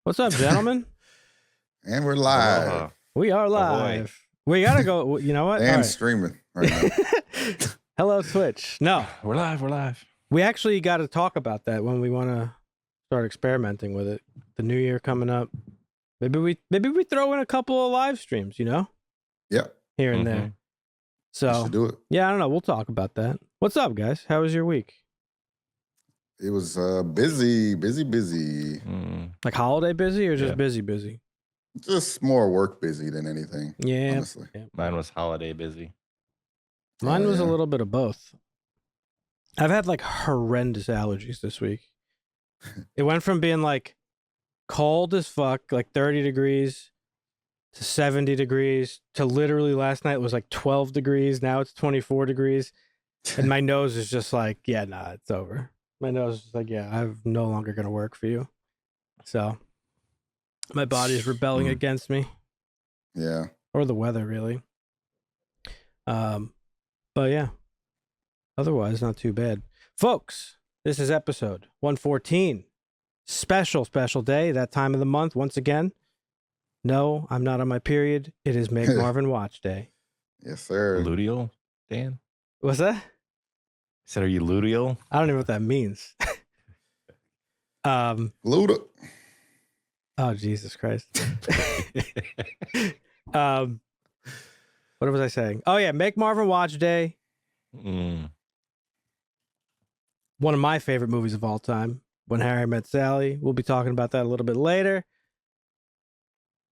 What's up, gentlemen? And we're live. Aloha. We are boy. live. We gotta go. You know what? And All right. streaming right now. Hello, Twitch. No, We're live. we actually got to talk about that when we want to start experimenting with it. The new year coming up. Maybe we throw in a couple of live streams. You know, Yep. here and Mhm. there. We So should do it. yeah, I don't know. We'll talk about that. What's up, guys? How was your week? It was busy. Mm. Like holiday busy or just Yeah. busy? Just more work busy than anything. Yeah. Honestly. Mine was holiday busy. Mine was a yeah. little bit of both. I've had like horrendous allergies this week. It went from being like cold as fuck, like 30 degrees, to 70 degrees, to literally last night it was like 12 degrees. Now it's 24 degrees. And my nose is just like, yeah, nah, it's over. My nose is like, yeah, I'm no longer going to work for you. So my body's rebelling Mm. against me, Yeah. or the weather, really. But yeah, otherwise not too bad. Folks, this is episode 114. Special day, that time of the month once again. No, I'm not on my period. It is Make Marvin Watch Day. Yes, sir. Luteal, Dan? What's that? I said, are you luteal? I don't even know what that means. Luda. Oh, Jesus Christ. What was I saying? Oh yeah, Make Marvin Watch Day. Mm. One of my favorite movies of all time, When Harry Met Sally. We'll be talking about that a little bit later.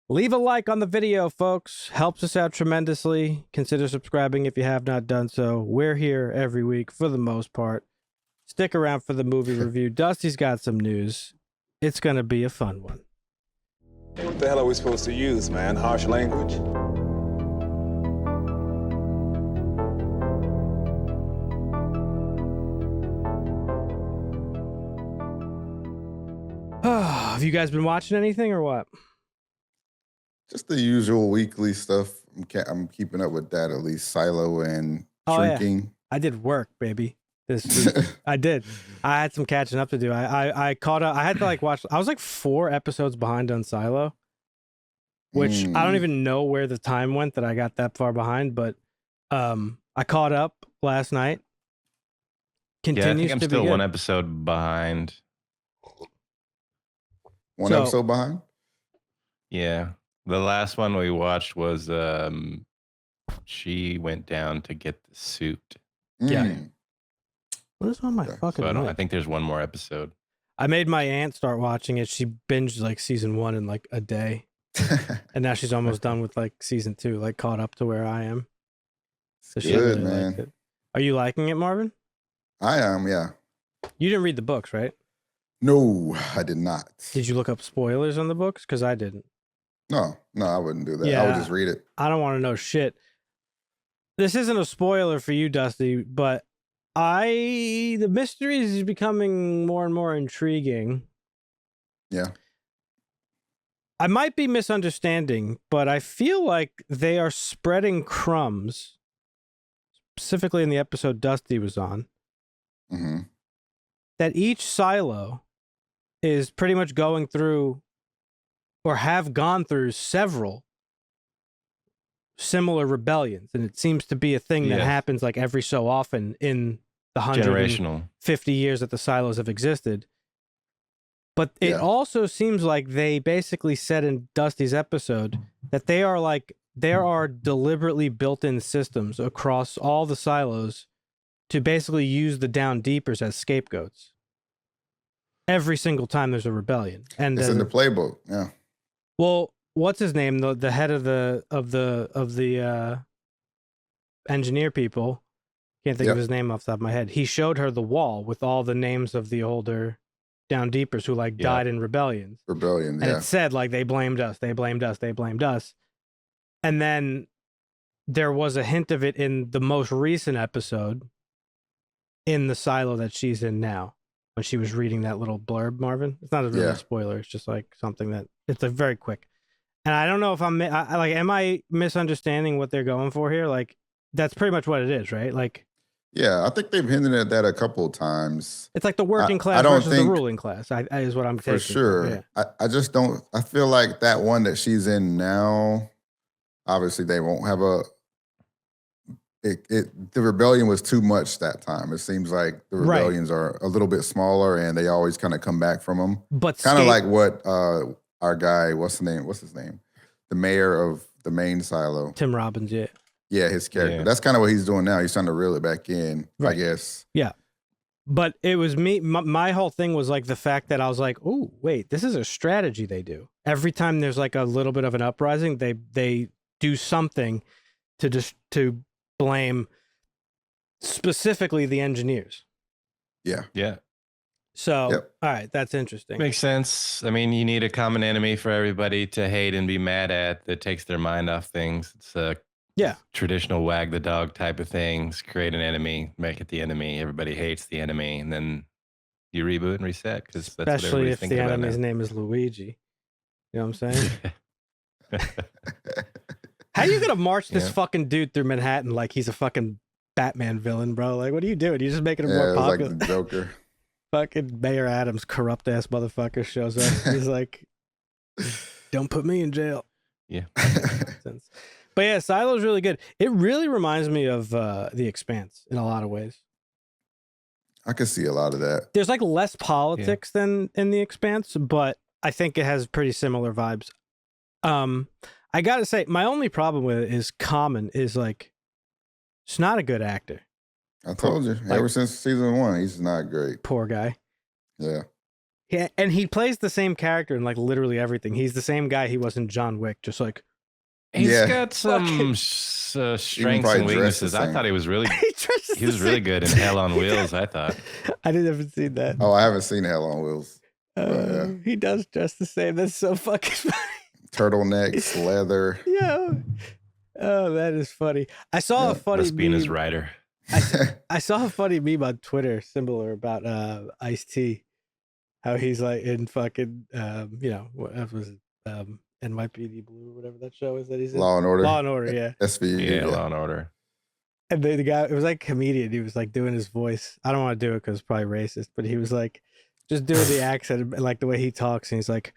Leave a like on the video, folks. Helps us out tremendously. Consider subscribing if you have not done so. We're here every week for the most part. Stick around for the movie review. Dusty's got some news. It's going to be a fun one. What the hell are we supposed to use, man? Harsh language? Have you guys been watching anything or what? Just the usual weekly stuff. I'm keeping up with that, at least Silo and Oh, yeah. Shrinking. I did work, baby. This week. I did. I had some catching up to do. I caught up. I had to like watch. I was like 4 episodes behind on Silo, which I don't even know where the time went that I got that far behind. But I caught up last night. Yeah, I Continues think I'm to still be one good. episode behind. One So- episode behind? Yeah. The last one we watched was she went down to get the suit. Yeah. Mm. What is on my Okay. fucking? So I list? think there's one more episode. I made my aunt start watching it. She binged like season 1 in like a day, and now she's almost done with like season 2, like caught up to where I am. So she Good, really liked man. it. Are you liking it, Marvin? I am, yeah. You didn't read the books, right? No, I did not. Did you look up spoilers on the books? Because I didn't. No, I wouldn't do that. I Yeah. would just read it. I don't want to know shit. This isn't a spoiler for you, Dusty, but the mysteries is becoming more and more intriguing. Yeah. I might be misunderstanding, but I feel like they are spreading crumbs, specifically in the episode Dusty was on, hmm that each silo is pretty much going through or have gone through several similar rebellions. And it seems to be a thing that Yes. happens like every so often in the 150 Generational. years that the silos have existed. But it Yeah. also seems like they basically said in Dusty's episode that there are deliberately built-in systems across all the silos to basically use the down deepers as scapegoats every single time there's a rebellion. And It's in the playbook. Yeah. well, what's his name? The head of the engineer people. Can't think of Yep. his name off the top of my head. He showed her the wall with all the names of the older down deepers who like Yeah. died in rebellions. Rebellion. And Yeah. it said like they blamed us. And then there was a hint of it in the most recent episode in the silo that she's in now when she was reading that little blurb, Marvin. It's not a really Yeah. spoiler. It's just like something that it's a very quick. And I don't know if am I misunderstanding what they're going for here? Like that's pretty much what it is, right? Like Yeah, I think they've hinted at that a couple of times. It's like the working class don't versus the think- ruling class. I is what I'm taking For sure. Yeah. I just don't. I feel like that one that she's in now. Obviously, they won't have a. The rebellion was too much that time. It seems like the Right. rebellions are a little bit smaller, and they always kind of come back from them. But Kind of like what our guy, what's his name, the mayor of the main silo. Tim Robbins, yeah. Yeah, his character. Yeah. That's kind of what he's doing now. He's trying to reel it back in, I Right. guess. Yeah. But it was me. My whole thing was like the fact that I was like, oh, wait, this is a strategy they do. Every time there's like a little bit of an uprising, they do something to blame specifically the engineers. Yeah. Yeah. So, Yep. all right, that's interesting. Makes sense. I mean, you need a common enemy for everybody to hate and be mad at that takes their mind off things. It's a traditional wag the dog type of things. Create an enemy, make it the enemy. Everybody hates the enemy, and then you reboot and reset because that's what Especially everybody's if thinking the about enemy's now. name is Luigi. You know what I'm saying? How you gonna march this Yeah. fucking dude through Manhattan like he's a fucking Batman villain, bro? Like, what are you doing? You're just making him Yeah, more it was popular. like the Joker. Fucking Mayor Adams, corrupt ass motherfucker, shows up. He's like, "Don't put me in jail." Yeah. Sense. But yeah, Silo's really good. It really reminds me of The Expanse in a lot of ways. I could see a lot of that. There's like less politics than in The Expanse, but I think it has pretty similar vibes. I gotta say, my only problem with it is Common is like, it's not a good actor. I told you. Ever since season 1, he's not great. Poor guy. Yeah. Yeah, and he plays the same character in like literally everything. He's the same guy he was in John Wick, just like He's Yeah. got some strengths probably and dressed the weaknesses. I same. thought he was really he he was really good in Hell on Wheels, I thought. I didn't even see that. Oh, I haven't seen Hell on Wheels. yeah. He does dress the same. That's so fucking funny. Turtlenecks, leather. Yeah. Oh, that is funny. I saw a funny Must be in his meme. rider. I saw a funny meme on Twitter similar about Ice-T. How he's like in fucking what was it? NYPD Blue, whatever that show is that he's in. Law and Order. Law and Order, yeah. SVU. Yeah, Law and Order. And the guy, it was like a comedian. He was like doing his voice. I don't want to do it because it's probably racist, but he was like just doing the accent and like the way he talks. And he's like,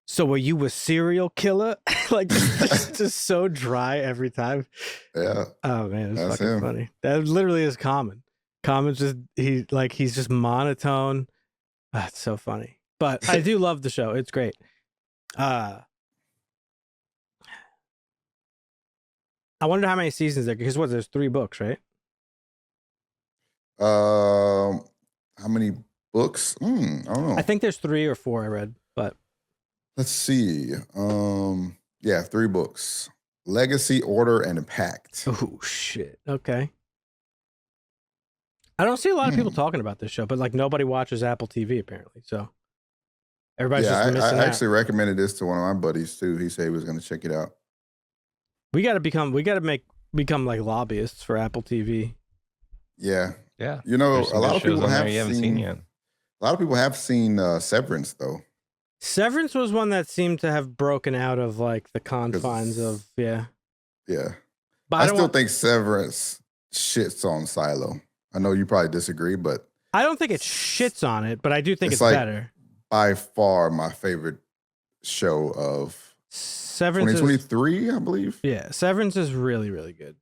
"So were you a serial killer?" Like just so dry every time. Yeah. Oh man, it's That's fucking him. funny. That literally is Common. Common's just he's just monotone. It's so funny. But I do love the show. It's great. I wonder how many seasons there, because there's 3 books, right? How many books? I don't know. I think there's 3 or 4 I read, but Let's see. Yeah, 3 books. Legacy, Order, and Pact. oh shit. Okay. I don't see a lot of people talking about this show, but like nobody watches Apple TV apparently. So everybody's Yeah, just missing I out. actually recommended this to one of my buddies too. He said he was going to check it out. We got to become like lobbyists for Apple TV. Yeah. Yeah. You know, There's some a lot good of shows people on there have you haven't seen yet. A lot of people have seen Severance though. Severance was one that seemed to have broken out of like the confines of Yeah. But I still think Severance shits on Silo. I know you probably disagree, but I don't think it shits on it, but I do think it's like better. by far my favorite show of Severance is, 2023, I believe. yeah, Severance is really, really good.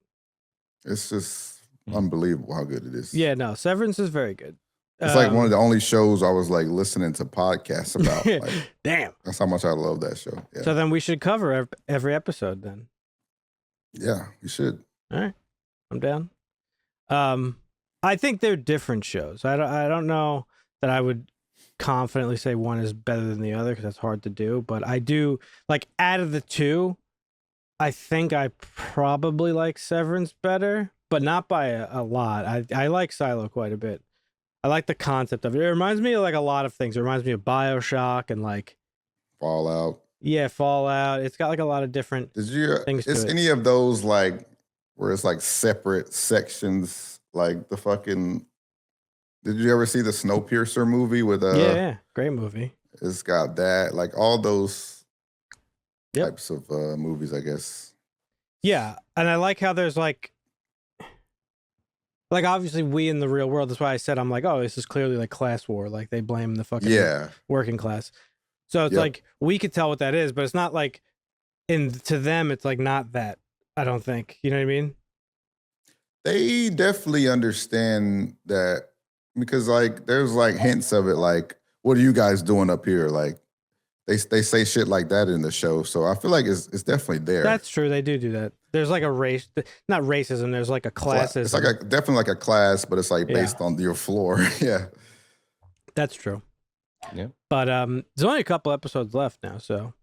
It's just unbelievable how good it is. Yeah, no, Severance is very good. It's like one of the only shows I was like listening to podcasts about. Like, damn. that's how much I love that show. Yeah, So then we should cover every episode then. yeah, you should. All right, I'm down. I think they're different shows. I don't know that I would confidently say one is better than the other because that's hard to do. But I do like out of the 2, I think I probably like Severance better, but not by a lot. I like Silo quite a bit. I like the concept of it. It reminds me of like a lot of things. It reminds me of BioShock and like Fallout. yeah, Fallout. It's got like a lot of different Did you? things to Is it. any of those like where it's like separate sections? Like the fucking. Did you ever see the Snowpiercer movie with yeah, great movie. It's got that, like all those Yep. types of movies, I guess. Yeah, and I like how there's like Like, obviously, we in the real world, that's why I said, I'm like, oh, this is clearly like class war. Like, they blame the fucking working class. So it's like, we could tell what that is, but it's not like, to them, it's like not that, I don't think. You know what I mean? They definitely understand that because, like, there's like hints of it, like, what are you guys doing up here? Like, they say shit like that in the show. So I feel like it's definitely there. That's true. They do that. There's like a race, not racism. There's like a classism. It's like definitely like a class, but it's like based on your floor. Yeah. That's true. Yeah. But there's only a couple episodes left now, so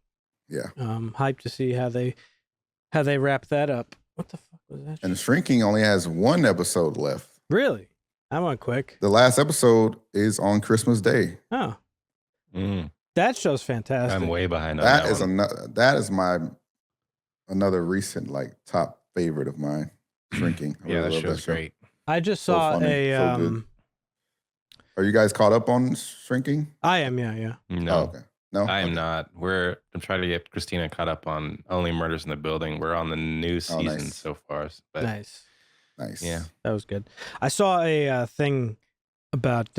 yeah. Hyped to see how they wrap that up. What the fuck was that? And Shrinking only has one episode left. Really? That went quick. The last episode is on Christmas Day. Oh. Mm. That show's fantastic. I'm way behind on that. That is my another recent like top favorite of mine. Shrinking. Yeah, that show's great. I just saw Are you guys caught up on Shrinking? I am, yeah. No. Oh, okay. No, I am not. I'm trying to get Christina caught up on Only Murders in the Building. We're on the new season so far. But nice. Yeah, that was good. I saw a thing about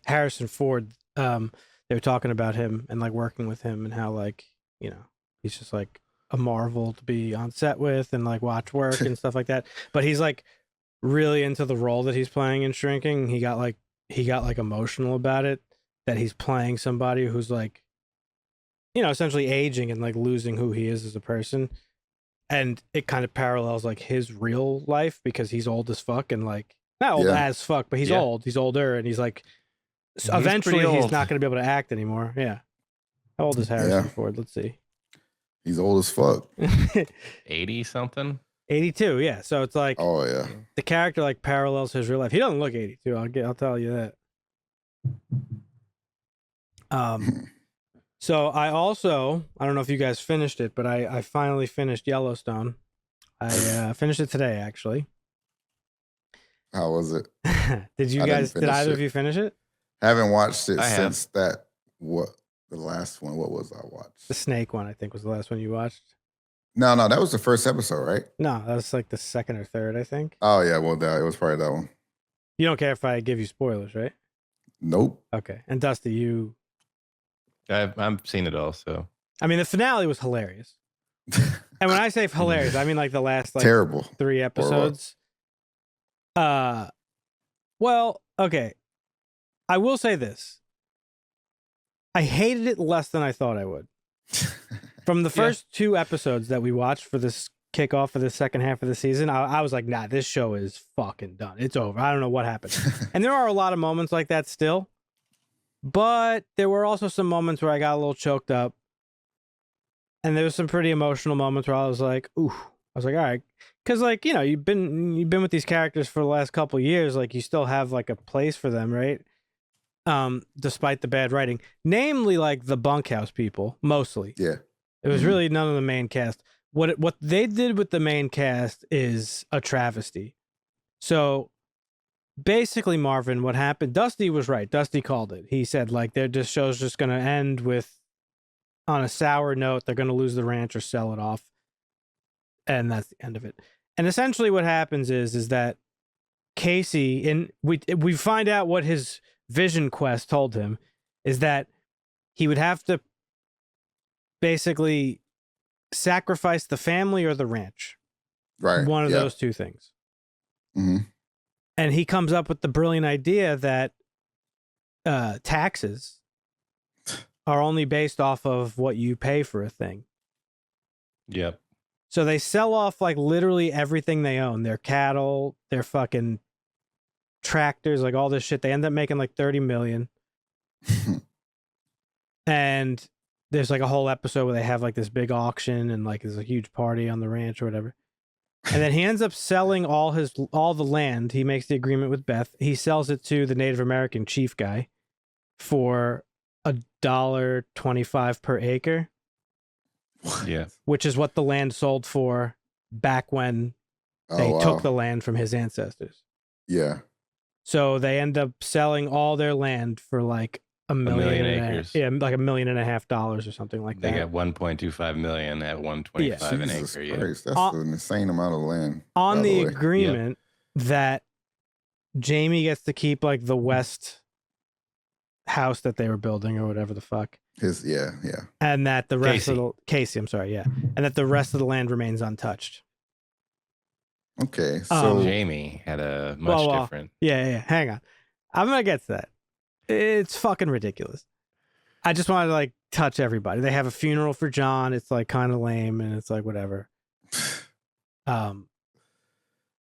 Harrison Ford. They were talking about him and like working with him and how like, you know, he's just like a marvel to be on set with and like watch work and stuff like that. But he's like really into the role that he's playing in Shrinking. He got like emotional about it, that he's playing somebody who's like, you know, essentially aging and like losing who he is as a person. And it kind of parallels like his real life because he's old as fuck and like not old as fuck, but he's old. He's older and he's like eventually he's not going to be able to act anymore. Yeah. How old is Harrison Ford? Let's see. He's old as fuck. 80 something. 82. Yeah. So it's like, oh yeah, the character like parallels his real life. He doesn't look 82. I'll tell you that. So I don't know if you guys finished it, but I finally finished Yellowstone. I finished it today, actually. How was it? Did either of you finish it? I haven't watched it since the last one. What was I watched? The snake one, I think, was the last one you watched. No, that was the first episode, right? No, that was like the second or third, I think. Oh yeah, well, it was probably that one. You don't care if I give you spoilers, right? Nope. Okay. And Dusty, I've seen it all, so. I mean, the finale was hilarious. And when I say hilarious, I mean like the last like terrible 3 episodes. Well, okay. I will say this. I hated it less than I thought I would. From the first 2 episodes that we watched for this kickoff for the second half of the season, I was like, nah, this show is fucking done. It's over. I don't know what happened. And there are a lot of moments like that still. But there were also some moments where I got a little choked up. And there was some pretty emotional moments where I was like, ooh. I was like, all right. Because, like, you know, you've been with these characters for the last couple of years. Like, you still have, like, a place for them, right? Despite the bad writing. Namely, like, the bunkhouse people, mostly. Yeah. It was really none of the main cast. What they did with the main cast is a travesty. So, basically, Marvin, what happened, Dusty was right. Dusty called it. He said, like, this show's just going to end on a sour note. They're going to lose the ranch or sell it off. And that's the end of it. And essentially what happens is that Casey, and we find out what his vision quest told him, is that he would have to basically sacrifice the family or the ranch. Right. One of those 2 things. Mm-hmm. And he comes up with the brilliant idea that taxes are only based off of what you pay for a thing. Yep. So they sell off like literally everything they own, their cattle, their fucking tractors, like all this shit. They end up making like 30 million. And there's like a whole episode where they have like this big auction and like there's a huge party on the ranch or whatever. And then he ends up selling all the land. He makes the agreement with Beth. He sells it to the Native American chief guy for $1.25 per acre. Yeah. Which is what the land sold for back when they took the land from his ancestors. Yeah. So they end up selling all their land for like a million acres. Yeah, like $1.5 million or something like They that. got 1.25 million at 125 an Jesus acre. Christ, Yeah. that's an insane amount of land. On by the way. agreement that Jamie gets to keep like the west house that they were building or whatever the fuck. Yeah. And that the rest of Casey. I'm sorry, yeah. And that the rest of the land remains untouched. Okay, so Jamie had a much different. Yeah. Hang on. I'm gonna get to that. It's fucking ridiculous. I just wanted to like touch everybody. They have a funeral for John. It's like kind of lame, and it's like whatever.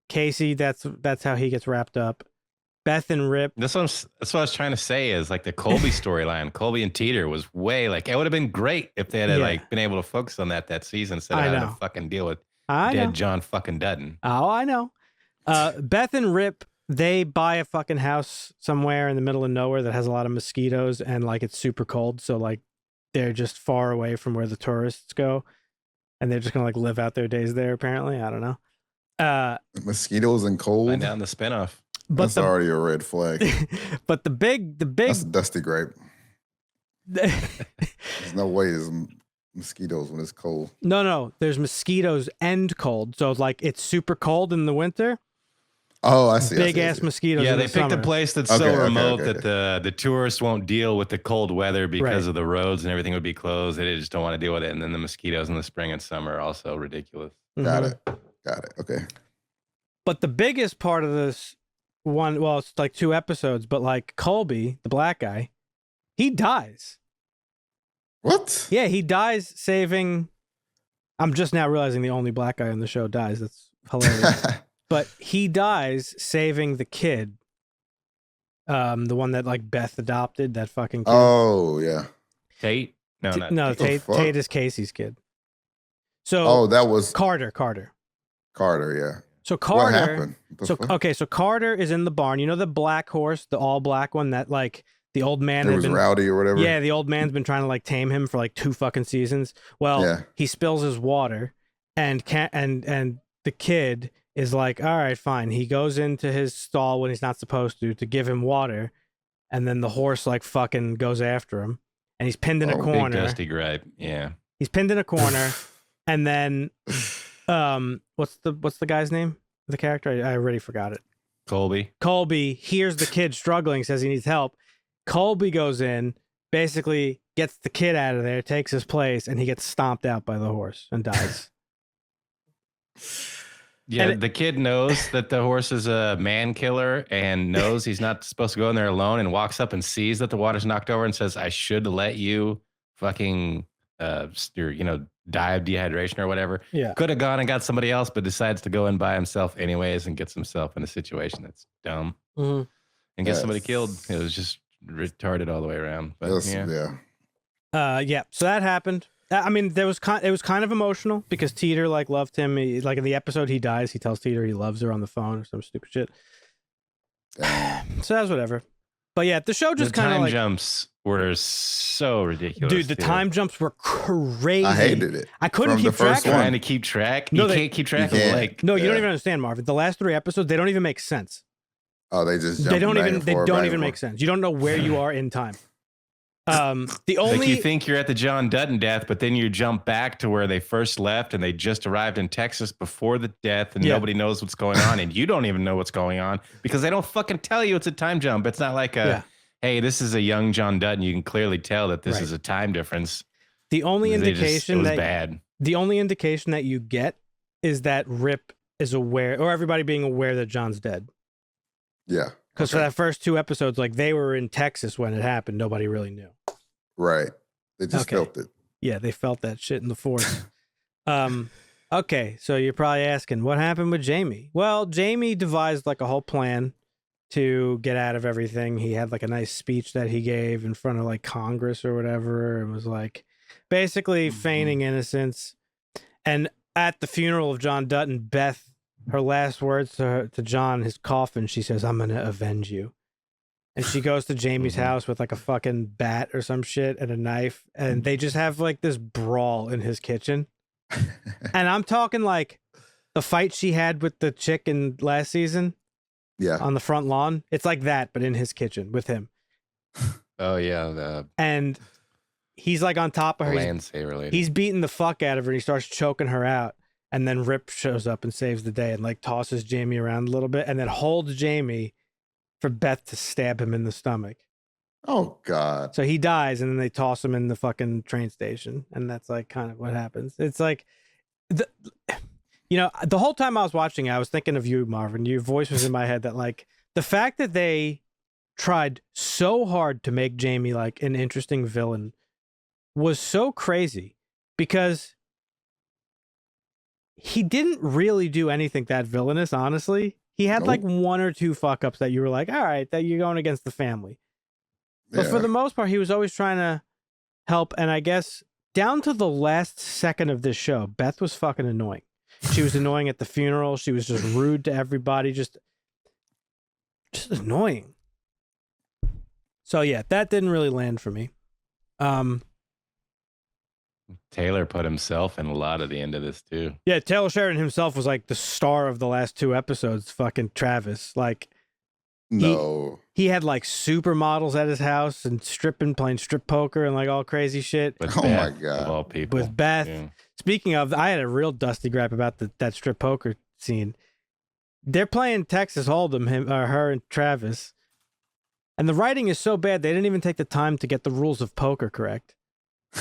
Casey, that's how he gets wrapped up. Beth and Rip. That's what I was trying to say is like the Colby storyline. Colby and Teeter was way like, it would have been great if they had like been able to focus on that season instead of having to fucking deal with dead John fucking Dutton. Oh, I know. Beth and Rip, they buy a fucking house somewhere in the middle of nowhere that has a lot of mosquitoes and like it's super cold. So like they're just far away from where the tourists go. And they're just going to like live out their days there, apparently. I don't know. Mosquitoes and cold. Find out in the spinoff. That's already a red flag. But the big. That's a dusty grape. There's no way there's mosquitoes when it's cold. No. There's mosquitoes and cold. So like it's super cold in the winter. Oh, I see. Big ass mosquitoes. Yeah, in they the picked summer. a place that's so remote that the tourists won't deal with the cold weather because of the roads and everything would be closed. They just don't want to deal with it. And then the mosquitoes in the spring and summer are also ridiculous. Got it. Okay. But the biggest part of this one, well, it's like 2 episodes, but like Colby, the black guy, he dies. What? Yeah, he dies saving. I'm just now realizing the only black guy on the show dies. That's hilarious. But he dies saving the kid. The one that like Beth adopted, that fucking kid. Oh, yeah. Tate? No, Tate is Casey's kid. So that was Carter, yeah. So Carter. What happened? So Carter is in the barn. You know the black horse, the all black one that like the old man was rowdy or whatever. Yeah, the old man's been trying to like tame him for like 2 fucking seasons. Well, he spills his water, and the kid is like, all right, fine. He goes into his stall when he's not supposed to give him water, and then the horse like fucking goes after him, and he's pinned in a corner. Big dusty gripe. Yeah, he's pinned in a corner, and then what's the guy's name? The character? I already forgot it. Colby hears the kid struggling, says he needs help. Colby goes in, basically gets the kid out of there, takes his place, and he gets stomped out by the horse and dies. Yeah, the kid knows that the horse is a man killer and knows he's not supposed to go in there alone, and walks up and sees that the water's knocked over and says, I should let you fucking die of dehydration or whatever. Yeah. Could have gone and got somebody else, but decides to go in by himself anyways and gets himself in a situation that's dumb and gets somebody killed. It was just retarded all the way around. But yeah. So that happened. I mean, it was kind of emotional because Teeter like loved him. Like in the episode, he dies. He tells Teeter he loves her on the phone or some stupid shit. So that's whatever. But yeah, the show just kind of time jumps were so ridiculous. Dude, the time jumps were crazy. I hated it. I couldn't keep track. Trying to keep track. You can't keep track of like. No, you don't even understand, Marvin. The last 3 episodes, they don't even make sense. Oh, they just they don't even make sense. You don't know where you are in time. The only like you think you're at the John Dutton death, but then you jump back to where they first left and they just arrived in Texas before the death and nobody knows what's going on and you don't even know what's going on because they don't fucking tell you it's a time jump. It's not like hey, this is a young John Dutton. You can clearly tell that this is a time difference. The only indication the only indication that you get is that Rip is aware, or everybody being aware that John's dead. Yeah. Because for that first 2 episodes, like they were in Texas when it happened. Nobody really knew. Right. They just felt it. Yeah, they felt that shit in the force. Okay, so you're probably asking, what happened with Jamie? Well, Jamie devised like a whole plan to get out of everything. He had like a nice speech that he gave in front of like Congress or whatever. It was like basically feigning innocence. And at the funeral of John Dutton, Beth, her last words to John, his coffin, she says, I'm going to avenge you. And she goes to Jamie's house with like a fucking bat or some shit and a knife. And they just have like this brawl in his kitchen. And I'm talking like the fight she had with the chick in last season. Yeah. On the front lawn. It's like that, but in his kitchen with him. Oh yeah, and he's like on top of the her. land saver lady. He's beating the fuck out of her, and he starts choking her out. And then Rip shows up and saves the day and like tosses Jamie around a little bit and then holds Jamie for Beth to stab him in the stomach. Oh God. So he dies, and then they toss him in the fucking train station, and that's like kind of what happens. It's like, the whole time I was watching, I was thinking of you, Marvin. Your voice was in my head that like the fact that they tried so hard to make Jamie like an interesting villain was so crazy because he didn't really do anything that villainous, honestly. He had like one or two fuck ups that you were like, all right, that you're going against the family. But for the most part, he was always trying to help. And I guess down to the last second of this show, Beth was fucking annoying. She was annoying at the funeral. She was just rude to everybody. Just annoying. So yeah, that didn't really land for me. Taylor put himself in a lot of the end of this too. Yeah, Taylor Sheridan himself was like the star of the last two episodes. Fucking Travis, like. No. He had like supermodels at his house and playing strip poker and like all crazy shit. With Oh Beth, my God. Of all people. With Beth. Yeah. Speaking of, I had a real dusty gripe about that strip poker scene. They're playing Texas Hold'em, her and Travis. And the writing is so bad, they didn't even take the time to get the rules of poker correct.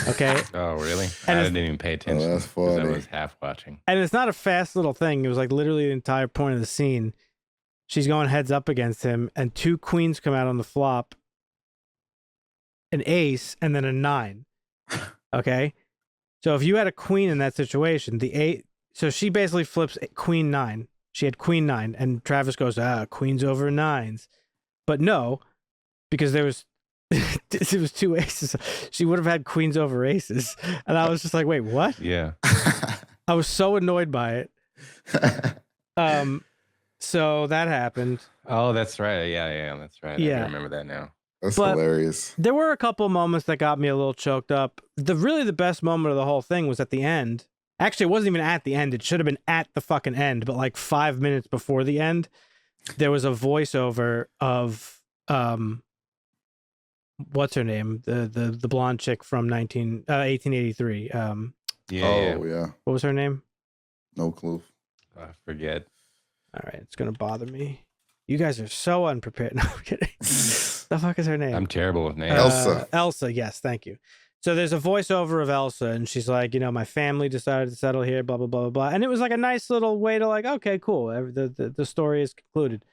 Okay? Oh, really? And I didn't even pay attention. that's 'cause funny. I was half watching. And it's not a fast little thing. It was like literally the entire point of the scene. She's going heads up against him, and two queens come out on the flop, an ace, and then a 9. Okay? So if you had a queen in that situation, so she basically flips queen 9. She had queen 9, and Travis goes, queens over 9s. But no, because there was it was 2 aces. She would have had queens over aces. And I was just like, wait, what? Yeah. I was so annoyed by it. So that happened. Oh, that's right. Yeah, that's right. Yeah. I remember that now. That's But- hilarious. There were a couple moments that got me a little choked up. The best moment of the whole thing was at the end. Actually, it wasn't even at the end. It should have been at the fucking end, but like 5 minutes before the end, there was a voiceover of what's her name? The blonde chick from 1883. Yeah. What was her name? No clue. I forget. All right, it's gonna bother me. You guys are so unprepared. No, I'm kidding. The fuck is her name? I'm terrible with names. Elsa. Elsa, yes, thank you. So there's a voiceover of Elsa, and she's like, my family decided to settle here, blah, blah, blah, blah, blah. And it was like a nice little way to like, okay, cool. The story is concluded.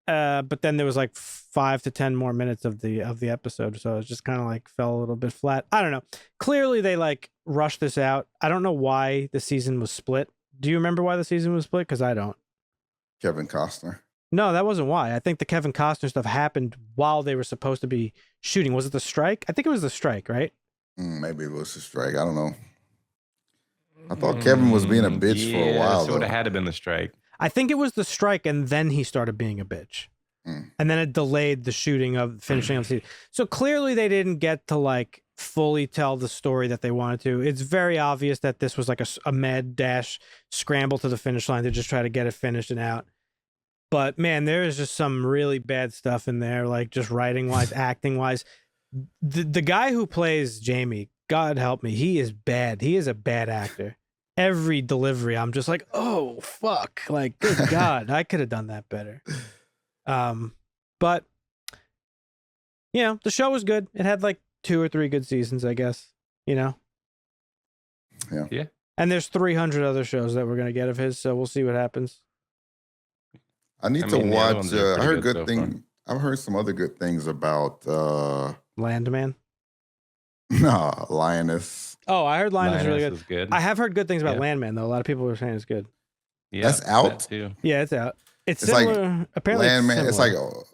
But then there was like 5 to 10 more minutes of the episode. So it just kind of like fell a little bit flat. I don't know. Clearly they like rushed this out. I don't know why the season was split. Do you remember why the season was split? Because I don't. Kevin Costner. No, that wasn't why. I think the Kevin Costner stuff happened while they were supposed to be shooting. Was it the strike? I think it was the strike, right? Maybe it was a strike. I don't know. I thought Kevin was being a bitch for a while. So it would have had to been the strike. I think it was the strike, and then he started being a bitch. And then it delayed the shooting of finishing of the season. So clearly they didn't get to like fully tell the story that they wanted to. It's very obvious that this was like a mad dash scramble to the finish line to just try to get it finished and out. But man, there is just some really bad stuff in there, like just writing wise, acting wise. The guy who plays Jamie, God help me, he is bad. He is a bad actor. Every delivery, I'm just like, oh fuck, like good God, I could have done that better. But the show was good. It had like 2 or 3 good seasons, I guess. Yeah. And there's 300 other shows that we're gonna get of his, so we'll see what happens. I need I to mean, the other watch. ones are I pretty heard good good so far. thing. I've heard some other good things about Landman. Lioness. Oh, I heard Lioness really good. Is good. I have heard good things about Yeah. Landman though. A lot of people were saying it's good. Yeah, That's that out? too. Yeah, it's out. It's It's like similar. Apparently, Landman. It's similar. like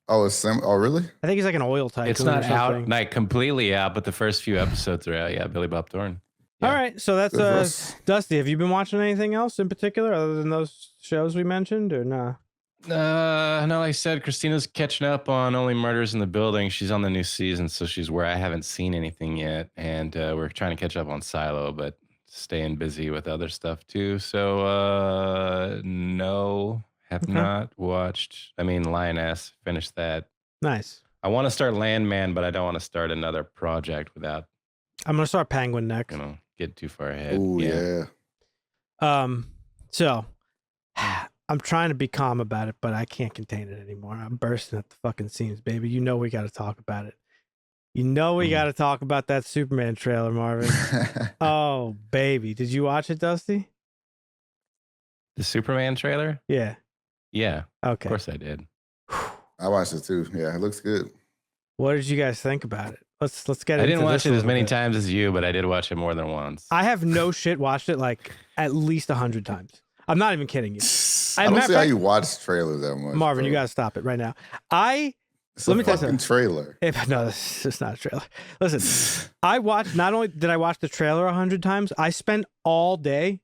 oh really? I think he's like an oil tycoon. It's not or something. out, like completely out, but the first few episodes are out. Yeah, Billy Bob Thornton. All Yeah. right, so that's Good for us. Dusty. Have you been watching anything else in particular other than those shows we mentioned, or nah? No, like I said, Christina's catching up on Only Murders in the Building. She's on the new season, so she's where I haven't seen anything yet. And we're trying to catch up on Silo, but staying busy with other stuff too. So no, have Okay. not watched. I mean, Lioness, finished that. Nice. I want to start Landman, but I don't want to start another project without, I'm gonna start Penguin next. get too far ahead. Ooh, yeah. So I'm trying to be calm about it, but I can't contain it anymore. I'm bursting at the fucking seams, baby. You know we got to talk about it. You know we got to talk about that Superman trailer, Marvin. Oh, baby. Did you watch it, Dusty? The Superman trailer? Yeah. Yeah. Okay. Of course I did. I watched it too. Yeah, it looks good. What did you guys think about it? Let's get. I didn't into watch this it as many bit. times as you, but I did watch it more than once. I have no shit watched it like at least 100 times. I'm not even kidding you. I don't see how you watch trailers that much. Marvin, bro. you got to stop it right now. It's Let a me tell you fucking something. trailer. No, this is not a trailer. Listen, I watched. Not only did I watch the trailer 100 times, I spent all day,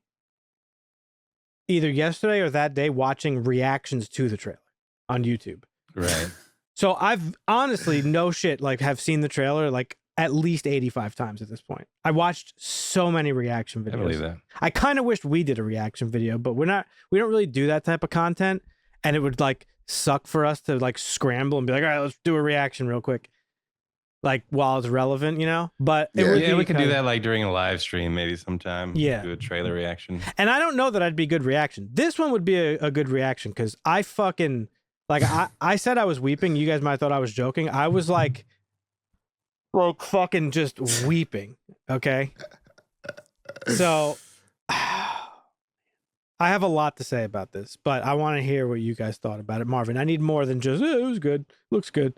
either yesterday or that day, watching reactions to the trailer on YouTube. Right. So I've honestly, no shit, like have seen the trailer like at least 85 times at this point. I watched so many reaction videos. I believe that. I kind of wished we did a reaction video, but we don't really do that type of content, and it would like suck for us to like scramble and be like, all right, let's do a reaction real quick, like while it's relevant, you know. But it would Yeah, be we could do kinda- that like during a live stream maybe sometime. Yeah. Do a trailer reaction. And I don't know that I'd be good reaction. This one would be a good reaction because I fucking like I said I was weeping. You guys might have thought I was joking. I was like fucking just weeping. Okay. So I have a lot to say about this, but I want to hear what you guys thought about it. Marvin, I need more than just it was good. Looks good.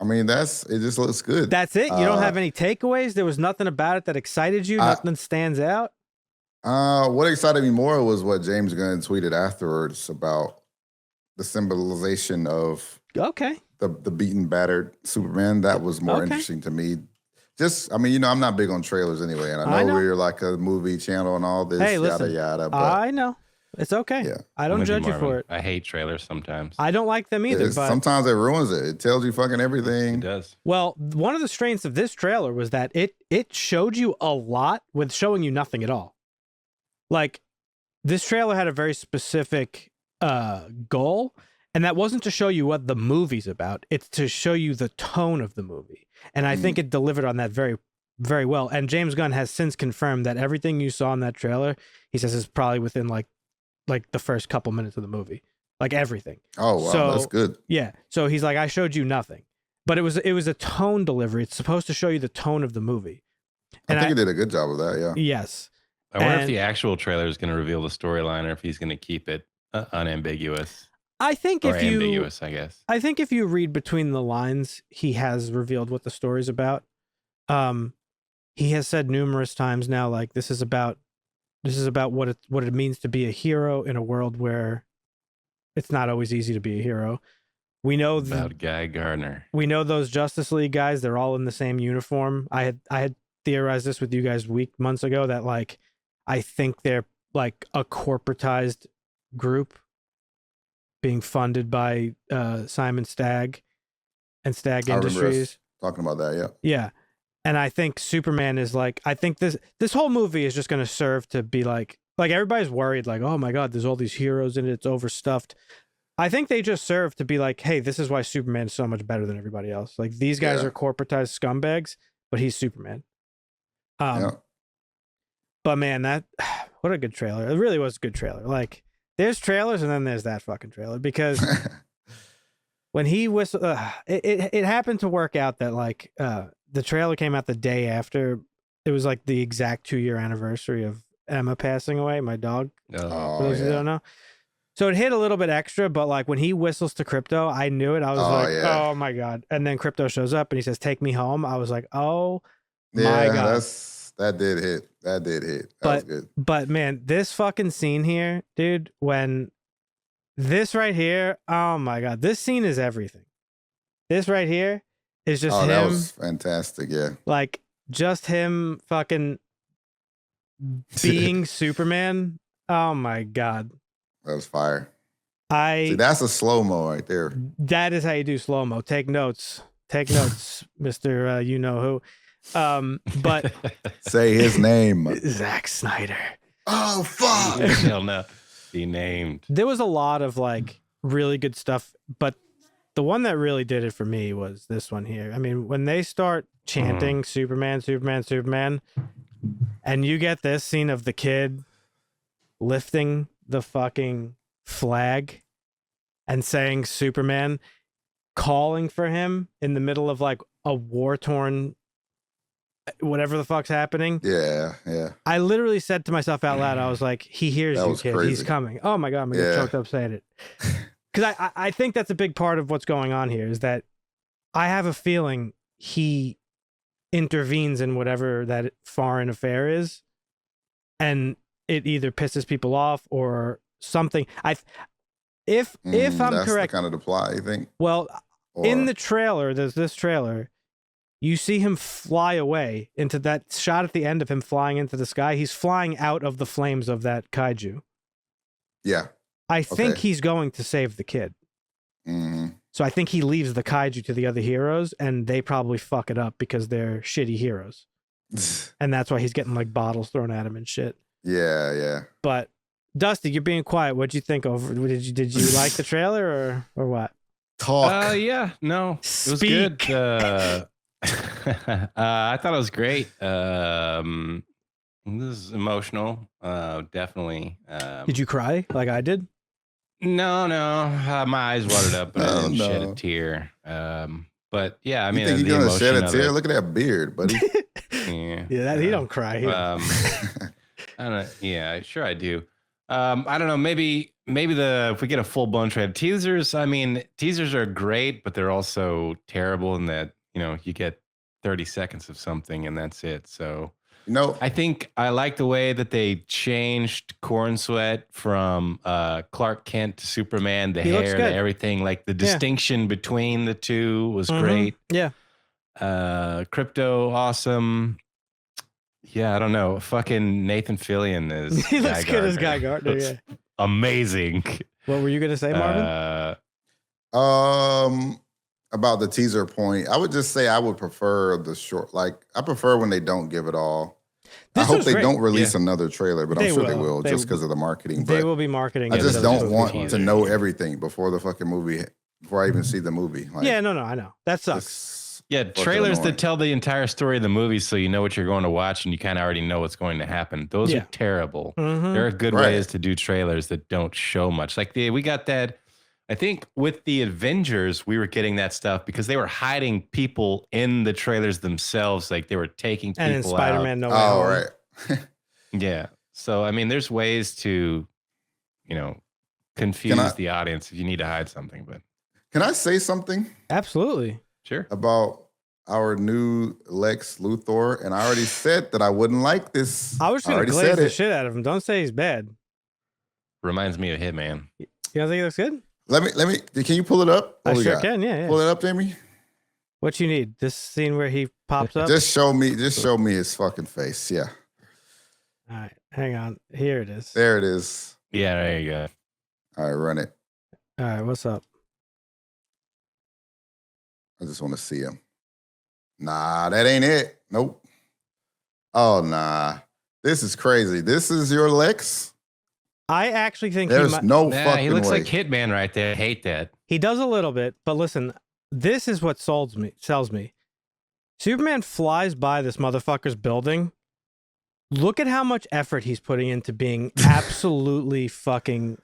I mean, it just looks good. That's it. You don't have any takeaways. There was nothing about it that excited you. Nothing stands out. What excited me more was what James Gunn tweeted afterwards about the symbolization of Okay. the beaten, battered Superman. That was more interesting to me. Just, I mean, you know, I'm not big on trailers anyway, and I know we're like a movie channel and all this, Hey, yada, listen, yada. But I know. It's okay. Yeah. I don't judge you for it. I hate trailers sometimes. I don't like them either. But sometimes it ruins it. It tells you fucking everything. It does. well, one of the strengths of this trailer was that it showed you a lot with showing you nothing at all. Like, this trailer had a very specific goal, and that wasn't to show you what the movie's about. It's to show you the tone of the movie. And I think it delivered on that very, very well. And James Gunn has since confirmed that everything you saw in that trailer, he says, is probably within like the first couple minutes of the movie. Like everything. Oh, wow. So, That's good. Yeah. So he's like, I showed you nothing. But it was a tone delivery. It's supposed to show you the tone of the movie. I think he did a good job of that, yeah. Yes. I wonder if the actual trailer is going to reveal the storyline or if he's going to keep it unambiguous. I think or if you ambiguous, I guess. I think if you read between the lines, he has revealed what the story's about. He has said numerous times now, like this is about what it means to be a hero in a world where it's not always easy to be a hero. We know about Guy Gardner. We know those Justice League guys, they're all in the same uniform. I had theorized this with you guys months ago that like I think they're like a corporatized group being funded by Simon Stagg and Stagg Industries. Talking about that, yeah. Yeah. And I think Superman is like, I think this whole movie is just going to serve to be like everybody's worried, like, oh my God, there's all these heroes in it, it's overstuffed. I think they just serve to be like, hey, this is why Superman is so much better than everybody else. Like these guys are corporatized scumbags, but he's Superman. But man, what a good trailer. It really was a good trailer. Like there's trailers and then there's that fucking trailer because when he whistled, it happened to work out that like the trailer came out the day after. It was like the exact 2-year anniversary of Emma passing away, my dog. For those who don't know. So it hit a little bit extra, but like when he whistles to Crypto, I knew it. I was oh my God. And then Crypto shows up and he says, take me home. I was like, oh my God. That did hit. That was good. But man, this fucking scene here, dude, when this right here, oh my God, this scene is everything. This right here is just him. That was fantastic, yeah. Like just him fucking being Superman. Oh my God. That was fire. See, that's a slow-mo right there. That is how you do slow-mo. Take notes. Take notes, Mr. You know who. But say his name. Zack Snyder. Oh fuck. He'll not be named. There was a lot of like really good stuff, but The one that really did it for me was this one here. I mean, when they start chanting Superman, Superman, Superman, and you get this scene of the kid lifting the fucking flag and saying Superman, calling for him in the middle of like a war-torn whatever the fuck's happening. Yeah. I literally said to myself out loud, I was like, he hears you, kid. Crazy. He's coming. Oh my God, I'm going to get choked up saying it. Because I think that's a big part of what's going on here is that I have a feeling he intervenes in whatever that foreign affair is, and it either pisses people off or something. If I'm that's correct, kind of the plot, you think? Well, in the trailer, there's this trailer. You see him fly away into that shot at the end of him flying into the sky. He's flying out of the flames of that kaiju. Yeah. I think he's going to save the kid. Mm-hmm. So I think he leaves the kaiju to the other heroes, and they probably fuck it up because they're shitty heroes. And that's why he's getting like bottles thrown at him and shit. Yeah. But Dusty, you're being quiet. What'd you think over? Did you like the trailer or what? Talk. Yeah, no, it was Speak. good. I thought it was great. This is emotional, definitely. Did you cry like I did? No, my eyes watered up, but I didn't shed No. a tear. But yeah, I mean, you think the you're gonna emotion shed a of tear? it, Look at that beard, buddy. yeah, He don't cry. I don't know. Yeah, sure I do. I don't know. Maybe if we get a full blown trailer, teasers. I mean, teasers are great, but they're also terrible in that you get 30 seconds of something and that's it. So I think I like the way that they changed Corn Sweat from Clark Kent to Superman. The hair, the everything, like the distinction between the two was great. Yeah. Crypto, awesome. Yeah, I don't know. Fucking Nathan Fillion is. He looks good as Guy Gardner. Yeah. Amazing. What were you gonna say, Marvin? About the teaser point, I would just say I would prefer the short. Like I prefer when they don't give it all. I hope they don't release another trailer, but I'm sure they will just because of the marketing. They will be marketing. I just don't want to know everything before the fucking movie, before I even see the movie. Like, no, I know that sucks. Yeah, trailers that tell the entire story of the movie so you know what you're going to watch and you kind of already know what's going to happen. Those are terrible. There are good ways to do trailers that don't show much. Like we got that, I think with the Avengers, we were getting that stuff because they were hiding people in the trailers themselves. Like they were taking people out. And in Spider-Man, no way. Oh, right. Yeah. So, I mean, there's ways to, confuse the audience if you need to hide something. But can I say something? Absolutely. Sure. About our new Lex Luthor, and I already said that I wouldn't like this. I was going to glaze the shit out of him. Don't say he's bad. Reminds me of Hitman. You don't think he looks good? Let me. Can you pull it up? I sure can. Yeah. Pull it up, Jamie. What you need? This scene where he pops up. Just show me his fucking face. Yeah. All right, hang on. Here it is. There it is. Yeah, there you go. All right, run it. All right, what's up? I just want to see him. Nah, that ain't it. Nope. Oh, nah. This is crazy. This is your Lex? I actually think there's no fucking he looks way. like Hitman right there. I hate that. He does a little bit, but listen, this is what sells me. Superman flies by this motherfucker's building. Look at how much effort he's putting into being absolutely fucking.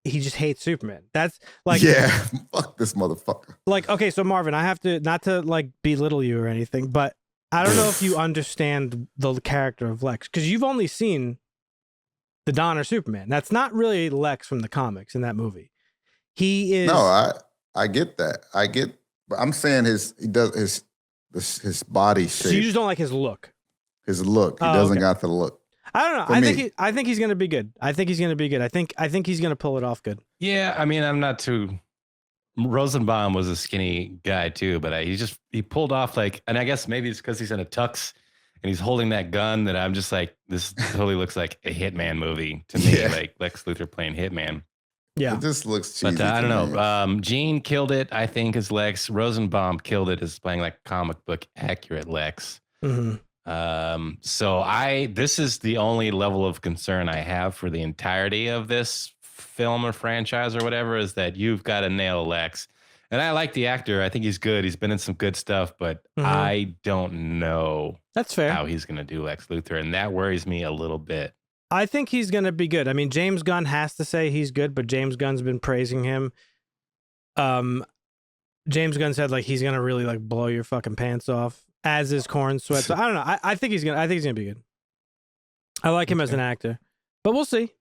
He just hates Superman. That's like, yeah, fuck this motherfucker. Like, okay, so Marvin, I have to, not to like belittle you or anything, but I don't know if you understand the character of Lex because you've only seen the Donner Superman. That's not really Lex from the comics in that movie. He is. No, I get that. But I'm saying his body shape. So you just don't like his look. His look. He doesn't got the look. I don't know. I think he's gonna be good. I think he's gonna pull it off good. Yeah, I mean, I'm not too. Rosenbaum was a skinny guy too, but he pulled off like, and I guess maybe it's because he's in a tux and he's holding that gun that I'm just like, this totally looks like a Hitman movie to me, like Lex Luthor playing Hitman. Yeah, it just looks cheesy. But I don't know. Gene killed it, I think, as Lex. Rosenbaum killed it as playing like comic book accurate Lex. Mm-hmm. So this is the only level of concern I have for the entirety of this film or franchise or whatever is that you've got to nail Lex. And I like the actor. I think he's good. He's been in some good stuff, but I don't know that's fair how he's going to do Lex Luthor. And that worries me a little bit. I think he's going to be good. I mean, James Gunn has to say he's good, but James Gunn's been praising him. James Gunn said like he's going to really like blow your fucking pants off, as is Corn Sweat. So I don't know. I think he's going to be good. I like him as an actor, but we'll see.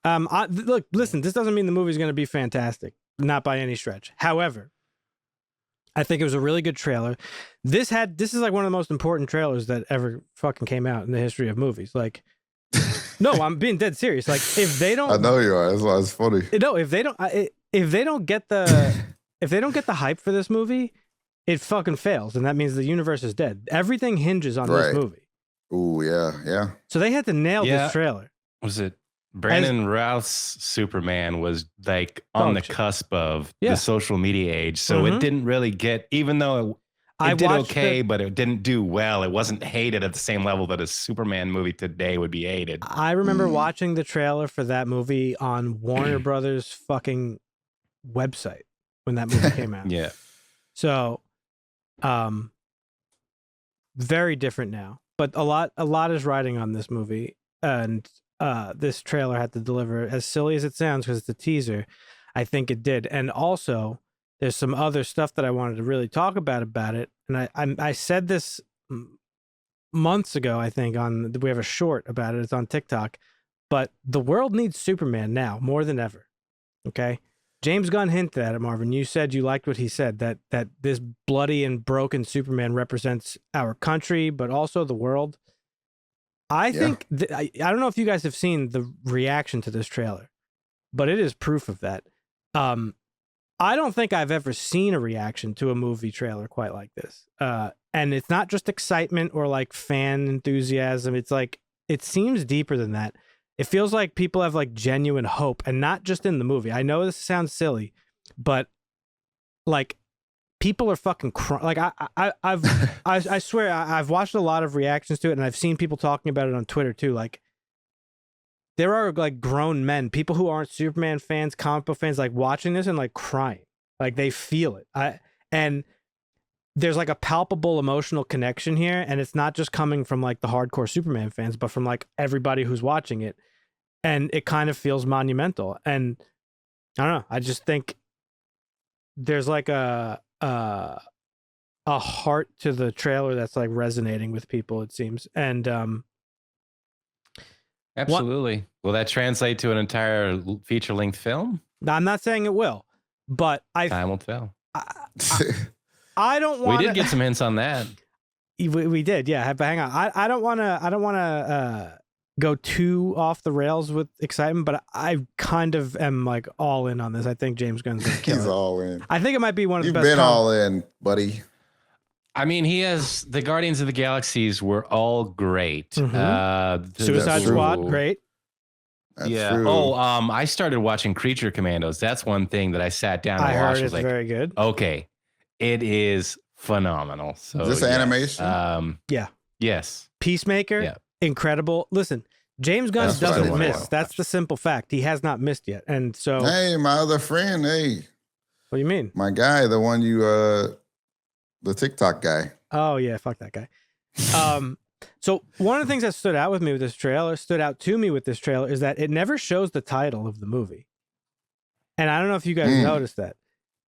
Look, listen, this doesn't mean the movie's going to be fantastic, not by any stretch. However, I think it was a really good trailer. This is like one of the most important trailers that ever fucking came out in the history of movies. Like, no, I'm being dead serious. Like, if they don't, I know you are. That's why it's funny. No, if they don't get the hype for this movie, it fucking fails, and that means the universe is dead. Everything hinges on this movie. Ooh, yeah. So they had to nail this trailer. Was it Brandon Routh's Superman was like on the cusp of the social media age, so it didn't really get, even though it did okay, but it didn't do well. It wasn't hated at the same level that a Superman movie today would be hated. I remember watching the trailer for that movie on Warner Brothers fucking website when that movie came out. Yeah. So, very different now, but a lot is riding on this movie, and this trailer had to deliver. As silly as it sounds, because it's a teaser, I think it did. And also, there's some other stuff that I wanted to really talk about it. And I said this months ago, I think, we have a short about it. It's on TikTok. But the world needs Superman now more than ever. Okay? James Gunn hinted at it, Marvin. You said you liked what he said, that this bloody and broken Superman represents our country, but also the world. I think, I don't know if you guys have seen the reaction to this trailer, but it is proof of that. I don't think I've ever seen a reaction to a movie trailer quite like this. And it's not just excitement or like fan enthusiasm. It's like, it seems deeper than that. It feels like people have like genuine hope, and not just in the movie. I know this sounds silly, but like people are fucking like I swear I've watched a lot of reactions to it, and I've seen people talking about it on Twitter too. Like, there are like grown men, people who aren't Superman fans, comic book fans, like watching this and like crying, like they feel it. And there's like a palpable emotional connection here, and it's not just coming from like the hardcore Superman fans, but from like everybody who's watching it, and it kind of feels monumental. And I don't know, I just think there's like a heart to the trailer that's like resonating with people, it seems. And absolutely. Will that translate to an entire feature-length film? I'm not saying it will, but time will tell. I don't want. We did get some hints on that. We did, yeah. But hang on, I don't want to go too off the rails with excitement, but I kind of am like all in on this. I think James Gunn's gonna kill He's it. all in. I think it might be one of the best. You've been all in, buddy. I mean, he has the Guardians of the Galaxies were all great. Suicide Squad, great. That's true. Oh, I started watching Creature Commandos. That's one thing that I sat down and I watched. heard it's like, very good. Okay, it is phenomenal. So is this animation? Yeah. Yes. Peacemaker, incredible. Listen, James Gunn doesn't miss. That's the simple fact. He has not missed yet. And so, hey, my other friend, hey. What do you mean? My guy, the one you, the TikTok guy. Oh yeah, fuck that guy. So one of the things that stood out to me with this trailer is that it never shows the title of the movie. And I don't know if you guys noticed that.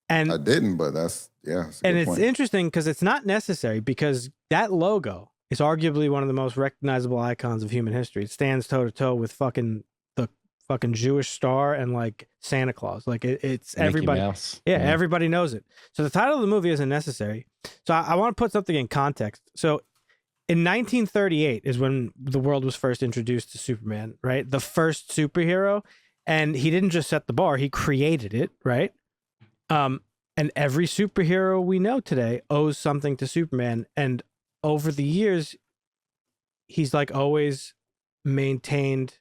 And I didn't, but that's it's interesting because it's not necessary, because that logo is arguably one of the most recognizable icons of human history. It stands toe to toe with the fucking Jewish star and like Santa Claus. Like it's Mickey everybody. Mouse. Yeah, everybody knows it. So the title of the movie isn't necessary. So I want to put something in context. So in 1938 is when the world was first introduced to Superman, right? The first superhero. And he didn't just set the bar, he created it, right? And every superhero we know today owes something to Superman. And over the years, he's like always maintained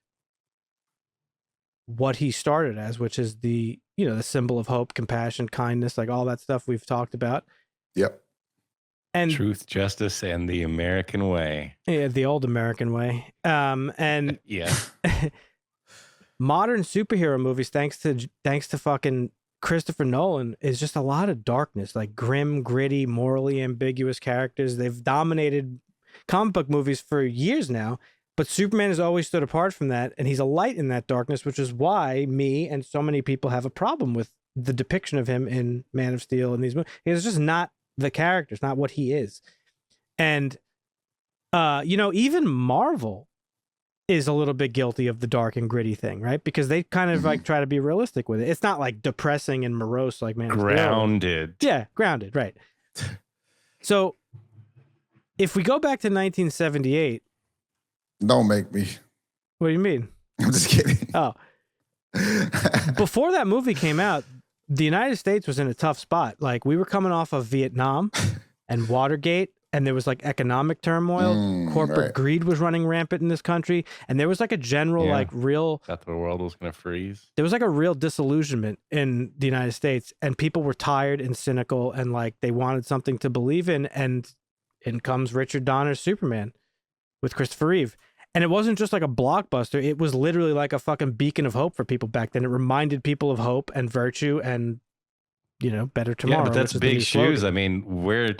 what he started as, which is the symbol of hope, compassion, kindness, like all that stuff we've talked about. Yep. And truth, justice, and the American way. Yeah, the old American way. And yeah. modern superhero movies, thanks to fucking Christopher Nolan, is just a lot of darkness, like grim, gritty, morally ambiguous characters. They've dominated comic book movies for years now, but Superman has always stood apart from that, and he's a light in that darkness, which is why me and so many people have a problem with the depiction of him in Man of Steel and these movies. It's just not the character. It's not what he is. And, even Marvel is a little bit guilty of the dark and gritty thing, right? Because they kind of like try to be realistic with it. It's not like depressing and morose like Man of Steel. Grounded. Yeah, grounded, right. So if we go back to 1978. Don't make me. What do you mean? I'm just kidding. Oh. Before that movie came out, the United States was in a tough spot. Like, we were coming off of Vietnam and Watergate, and there was like economic turmoil. Corporate greed was running rampant in this country, and there was like a general real thought the world was gonna freeze. There was like a real disillusionment in the United States, and people were tired and cynical, and like they wanted something to believe in. And in comes Richard Donner's Superman with Christopher Reeve. And it wasn't just like a blockbuster. It was literally like a fucking beacon of hope for people back then. It reminded people of hope and virtue and, better tomorrow. Yeah, but that's big shoes. I mean, we're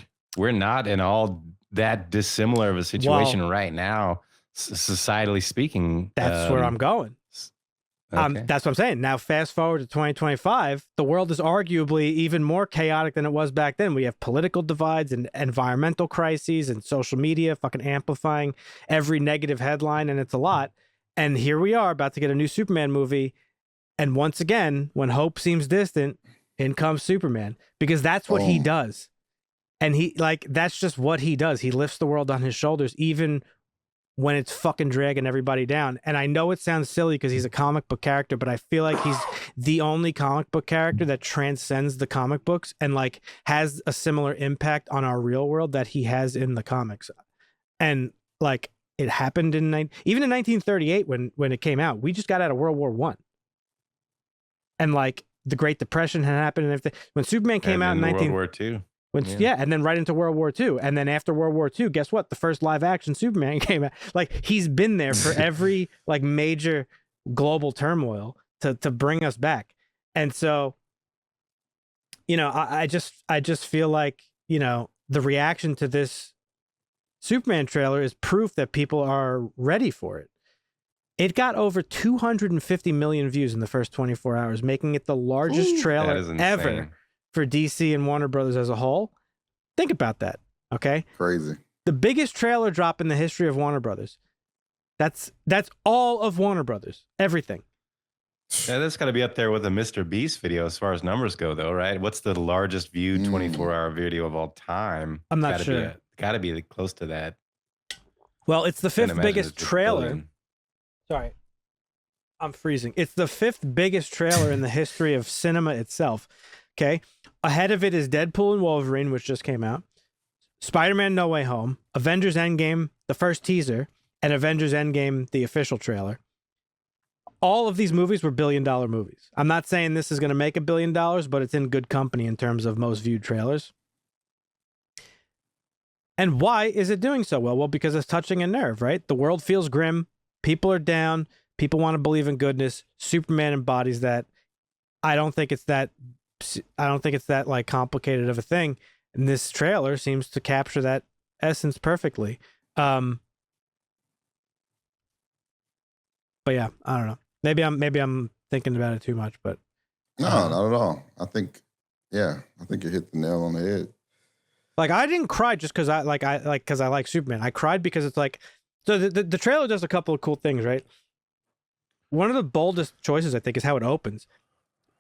not in all that dissimilar of a situation right now, societally speaking. That's where I'm going. Okay. That's what I'm saying. Now, fast forward to 2025, the world is arguably even more chaotic than it was back then. We have political divides and environmental crises and social media fucking amplifying every negative headline, and it's a lot. And here we are about to get a new Superman movie. And once again, when hope seems distant, in comes Superman, because that's what he does. And that's just what he does. He lifts the world on his shoulders, even when it's fucking dragging everybody down. And I know it sounds silly because he's a comic book character, but I feel like he's the only comic book character that transcends the comic books and like has a similar impact on our real world that he has in the comics. And like it happened even in 1938 when it came out, we just got out of World War I. And like the Great Depression had happened and everything. When Superman came out in World War II. And then right into World War II. And then after World War II, guess what? The first live action Superman came out. Like, he's been there for every like major global turmoil to bring us back. And so, I just feel like, the reaction to this Superman trailer is proof that people are ready for it. It got over 250 million views in the first 24 hours, making it the largest trailer ever for DC and Warner Brothers as a whole. Think about that, okay? Crazy. The biggest trailer drop in the history of Warner Brothers. That's all of Warner Brothers. Everything. Yeah, that's got to be up there with a Mr. Beast video as far as numbers go, though, right? What's the largest viewed 24-hour video of all time? I'm not sure. Got to be close to that. Well, it's the fifth biggest trailer. Sorry. I'm freezing. It's the fifth biggest trailer in the history of cinema itself. Okay. Ahead of it is Deadpool and Wolverine, which just came out. Spider-Man No Way Home, Avengers Endgame, the first teaser, and Avengers Endgame, the official trailer. All of these movies were billion-dollar movies. I'm not saying this is going to make $1 billion, but it's in good company in terms of most viewed trailers. And why is it doing so well? Well, because it's touching a nerve, right? The world feels grim. People are down. People want to believe in goodness. Superman embodies that. I don't think it's that like complicated of a thing. And this trailer seems to capture that essence perfectly. But yeah, I don't know. Maybe I'm thinking about it too much, but no, not at all. I think you hit the nail on the head. Like, I didn't cry just because I like Superman. I cried because it's like, so the trailer does a couple of cool things, right? One of the boldest choices, I think, is how it opens.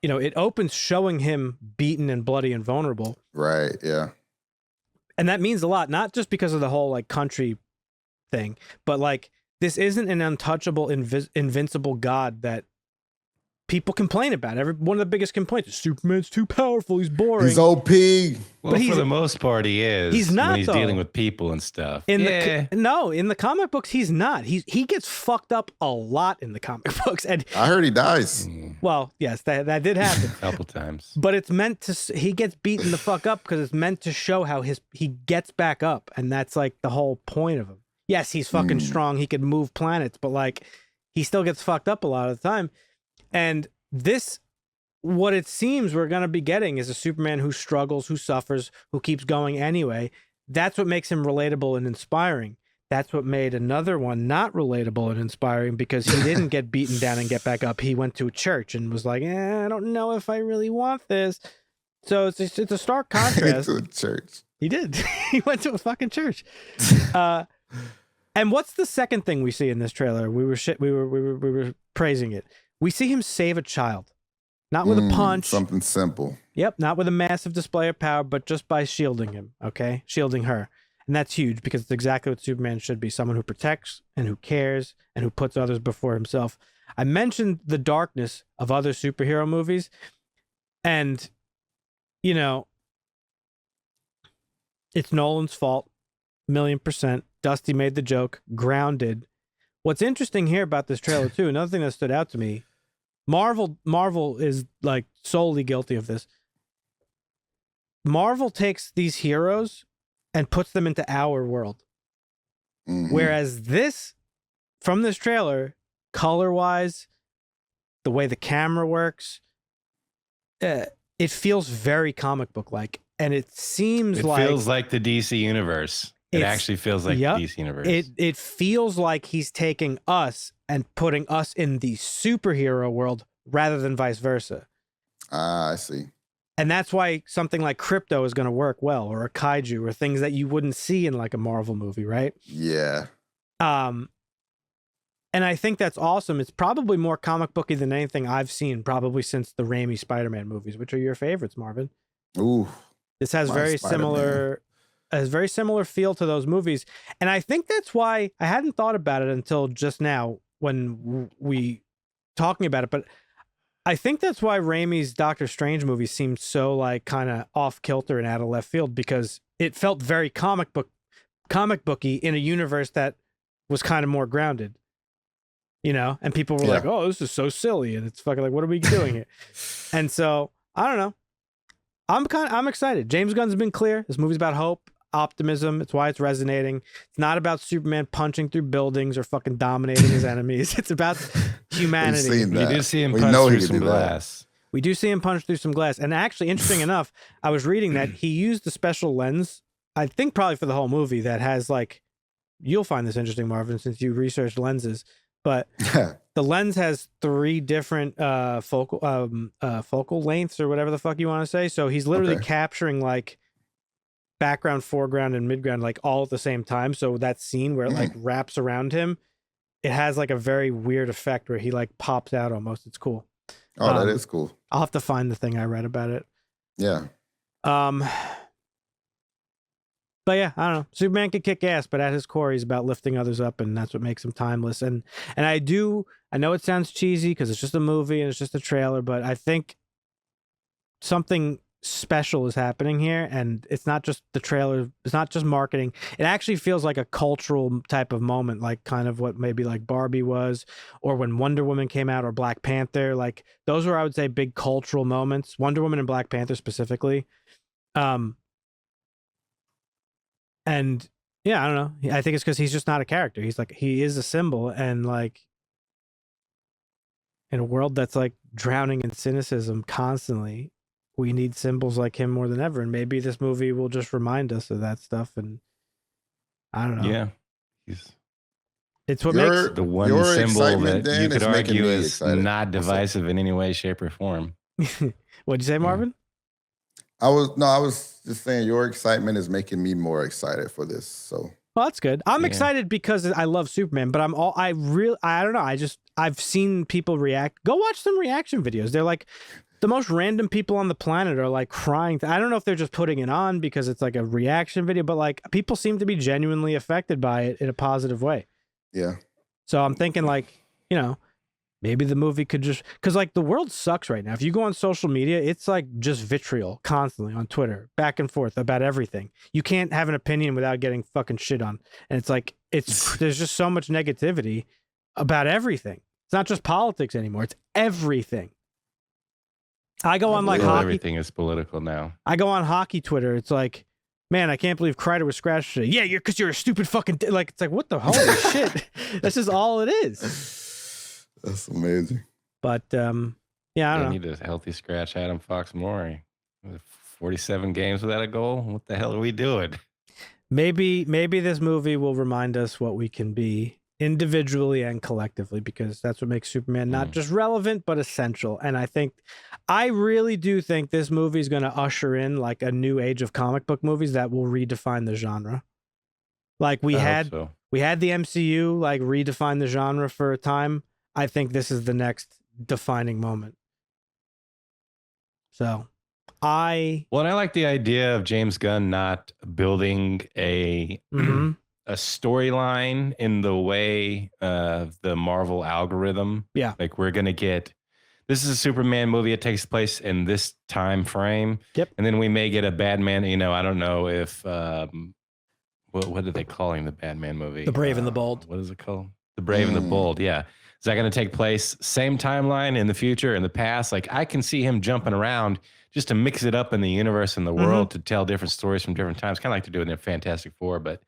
It opens showing him beaten and bloody and vulnerable. Right, yeah. And that means a lot, not just because of the whole like country thing, but like this isn't an untouchable, invincible God that people complain about. One of the biggest complaints is Superman's too powerful. He's boring. He's OP. Well, but for the most part, he is. He's not. When he's dealing with people and stuff. In the comic books, he's not. He gets fucked up a lot in the comic books, and I heard he dies. Well, yes, that did happen a couple times. But it's meant to. He gets beaten the fuck up because it's meant to show how he gets back up, and that's like the whole point of him. Yes, he's fucking strong. He could move planets, but like he still gets fucked up a lot of the time. And this, what it seems we're going to be getting is a Superman who struggles, who suffers, who keeps going anyway. That's what makes him relatable and inspiring. That's what made another one not relatable and inspiring, because he didn't get beaten down and get back up. He went to a church and was like, I don't know if I really want this. So it's a stark contrast. To a church. He did. He went to a fucking church. And what's the second thing we see in this trailer? We were praising it. We see him save a child, not with a punch. Something simple. Yep, not with a massive display of power, but just by shielding him. Okay, shielding her. And that's huge, because it's exactly what Superman should be. Someone who protects and who cares and who puts others before himself. I mentioned the darkness of other superhero movies. And, you know, it's Nolan's fault, 1,000,000%. Dusty made the joke, grounded. What's interesting here about this trailer, too, another thing that stood out to me, Marvel is like solely guilty of this. Marvel takes these heroes and puts them into our world. Mm-hmm. Whereas this, from this trailer, color-wise, the way the camera works, it feels very comic book-like. And it seems like... It feels like the DC universe. It actually feels like the DC universe. It feels like he's taking us and putting us in the superhero world rather than vice versa. I see. And that's why something like Crypto is going to work well, or a kaiju, or things that you wouldn't see in like a Marvel movie, right? Yeah. And I think that's awesome. It's probably more comic booky than anything I've seen probably since the Raimi Spider-Man movies. Which are your favorites, Marvin? Ooh. This has very similar feel to those movies. And I think that's why I hadn't thought about it until just now when we talking about it, but I think that's why Raimi's Doctor Strange movie seemed so like kind of off kilter and out of left field, because it felt very comic booky in a universe that was kind of more grounded, you know. And people were like, "Oh, this is so silly," and it's fucking like, "What are we doing here?" And so I don't know. I'm excited. James Gunn's been clear. This movie's about hope, optimism. It's why it's resonating. It's not about Superman punching through buildings or fucking dominating his enemies. It's about humanity. We do see him punch through some glass. We do see him punch through some glass. And actually, interesting enough, I was reading that he used a special lens, I think probably for the whole movie, that has like, you'll find this interesting, Marvin, since you researched lenses, but the lens has 3 different focal lengths, or whatever the fuck you want to say. So he's literally capturing like background, foreground, and midground like all at the same time. So that scene where it like wraps around him, it has like a very weird effect where he like pops out almost. It's cool. Oh, that is cool. I'll have to find the thing I read about it. Yeah. But yeah, I don't know. Superman could kick ass, but at his core, he's about lifting others up, and that's what makes him timeless. And I know it sounds cheesy because it's just a movie and it's just a trailer, but I think something special is happening here, and it's not just the trailer. It's not just marketing. It actually feels like a cultural type of moment, like kind of what maybe like Barbie was, or when Wonder Woman came out, or Black Panther. Like those were, I would say, big cultural moments. Wonder Woman and Black Panther specifically. And yeah, I don't know. I think it's because he's just not a character. He is a symbol, and like in a world that's like drowning in cynicism constantly, we need symbols like him more than ever. And maybe this movie will just remind us of that stuff. And I don't know. Yeah. It's what makes the one symbol that you could argue is not divisive in any way, shape, or form. What'd you say, Marvin? I was just saying your excitement is making me more excited for this. So well, that's good. I'm excited because I love Superman, but I don't know. I've seen people react. Go watch some reaction videos. They're like the most random people on the planet are like crying. I don't know if they're just putting it on because it's like a reaction video, but like people seem to be genuinely affected by it in a positive way. Yeah. So I'm thinking like, you know, maybe the movie could just, because like the world sucks right now. If you go on social media, it's like just vitriol constantly on Twitter, back and forth about everything. You can't have an opinion without getting fucking shit on. And it's like, there's just so much negativity about everything. It's not just politics anymore. It's everything. I go on like hockey. Everything is political now. I go on hockey Twitter. It's like, man, I can't believe Kreider was scratched today. Yeah, because you're a stupid fucking like. It's like, what the holy shit? That's just all it is. That's amazing. But yeah, I don't know. Need a healthy scratch Adam Fox Maury. 47 games without a goal. What the hell are we doing? Maybe this movie will remind us what we can be individually and collectively, because that's what makes Superman not just relevant but essential. And I really do think this movie is going to usher in like a new age of comic book movies that will redefine the genre. Like we had the MCU like redefine the genre for a time. I think this is the next defining moment. So and I like the idea of James Gunn not building a storyline in the way of the Marvel algorithm. Yeah. Like we're going to get, this is a Superman movie. It takes place in this time frame. Yep. And then we may get a Batman, I don't know if, what are they calling the Batman movie? The Brave and the Bold. What is it called? The Brave and the Bold. Yeah. Is that going to take place same timeline in the future, in the past? Like I can see him jumping around just to mix it up in the universe and the world to tell different stories from different times. Kind of like to do it in Fantastic Four, but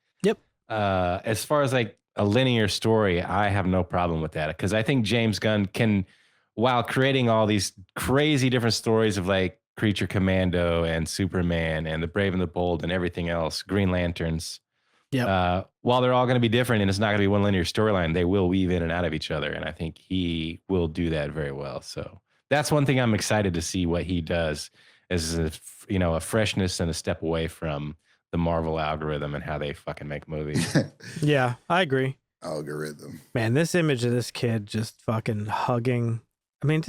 as far as like a linear story, I have no problem with that, because I think James Gunn can, while creating all these crazy different stories of like Creature Commando and Superman and the Brave and the Bold and everything else, Green Lanterns. Yeah. While they're all going to be different and it's not going to be one linear storyline, they will weave in and out of each other. And I think he will do that very well. So that's one thing I'm excited to see what he does, is a freshness and a step away from the Marvel algorithm and how they fucking make movies. Yeah, I agree. Algorithm. Man, this image of this kid just fucking hugging. I mean,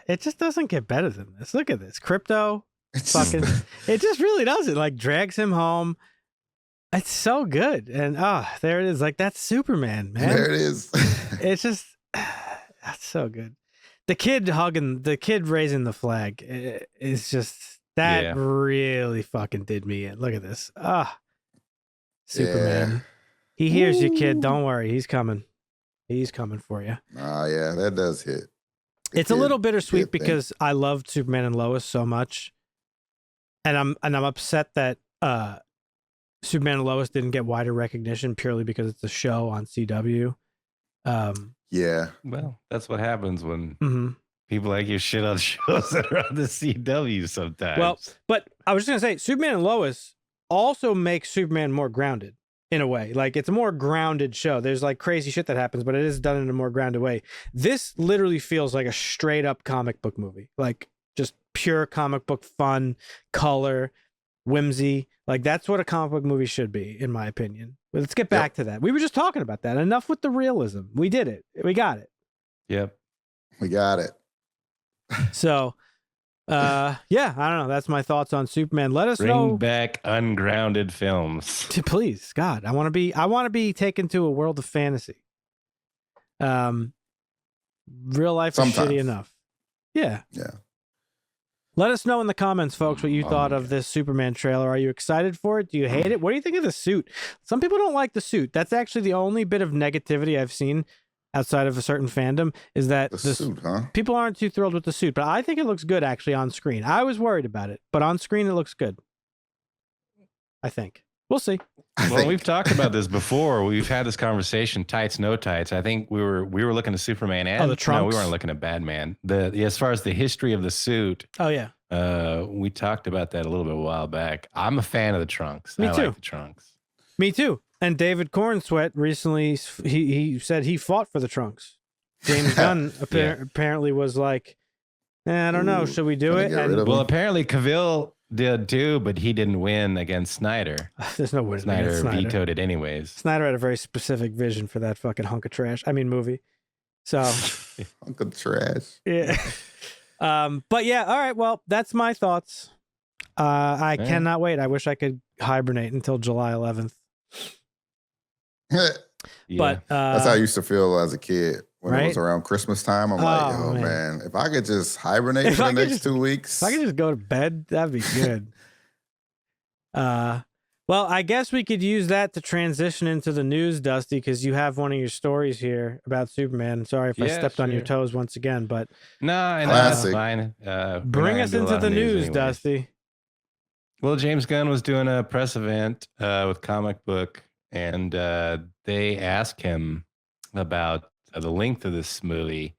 it just doesn't get better than this. Look at this. Crypto. Fucking, it just really doesn't. Like, drags him home. It's so good. And there it is. Like, that's Superman, man. There it is. It's just, that's so good. The kid raising the flag is just, that really fucking did me in. Look at this. Superman. Yeah. He hears you, kid. Don't worry. He's coming. He's coming for you. Yeah, that does hit. It's a little bittersweet because I loved Superman and Lois so much. And I'm upset that Superman and Lois didn't get wider recognition purely because it's a show on CW. Yeah. Well, that's what happens when people like you shit on shows that are on the CW sometimes. Well, but I was just going to say, Superman and Lois also makes Superman more grounded in a way. Like, it's a more grounded show. There's like crazy shit that happens, but it is done in a more grounded way. This literally feels like a straight up comic book movie. Like, just pure comic book fun, color, whimsy. Like, that's what a comic book movie should be, in my opinion. But let's get back to that. We were just talking about that. Enough with the realism. We did it. We got it. Yep. We got it. So, I don't know. That's my thoughts on Superman. Let us know. Bring back ungrounded films. Please, God. I want to be taken to a world of fantasy. Real life is shitty enough. Yeah. Yeah. Let us know in the comments, folks, what you thought of this Superman trailer. Are you excited for it? Do you hate it? What do you think of the suit? Some people don't like the suit. That's actually the only bit of negativity I've seen outside of a certain fandom, is that the suit, people aren't too thrilled with the suit. But I think it looks good, actually, on screen. I was worried about it, but on screen, it looks good. I think. We'll see. Well, we've talked about this before. We've had this conversation, tights, no tights. I think we were looking at Superman and the trunks. No, we weren't looking at Batman. As far as the history of the suit. Oh yeah. We talked about that a little bit a while back. I'm a fan of the trunks. Me too. Like the trunks. Me too. And David Cornsweat recently, he said he fought for the trunks. James Gunn apparently was like, I don't know, should we do it? Well, apparently Cavill did too, but he didn't win against Snyder. There's no way Snyder vetoed it anyways. Snyder had a very specific vision for that fucking hunk of trash. I mean, movie. So hunk of trash. Yeah. But yeah, all right. Well, that's my thoughts. I cannot wait. I wish I could hibernate until July 11th. But that's how I used to feel as a kid. When it was around Christmas time, I'm like, oh man, if I could just hibernate for the next 2 weeks. If I could just go to bed, that'd be good. Well, I guess we could use that to transition into the news, Dusty, because you have one of your stories here about Superman. Sorry if I stepped on your toes once again, but that's fine. Bring us into the news, Dusty. Well, James Gunn was doing a press event with Comic Book, and they asked him about the length of this movie,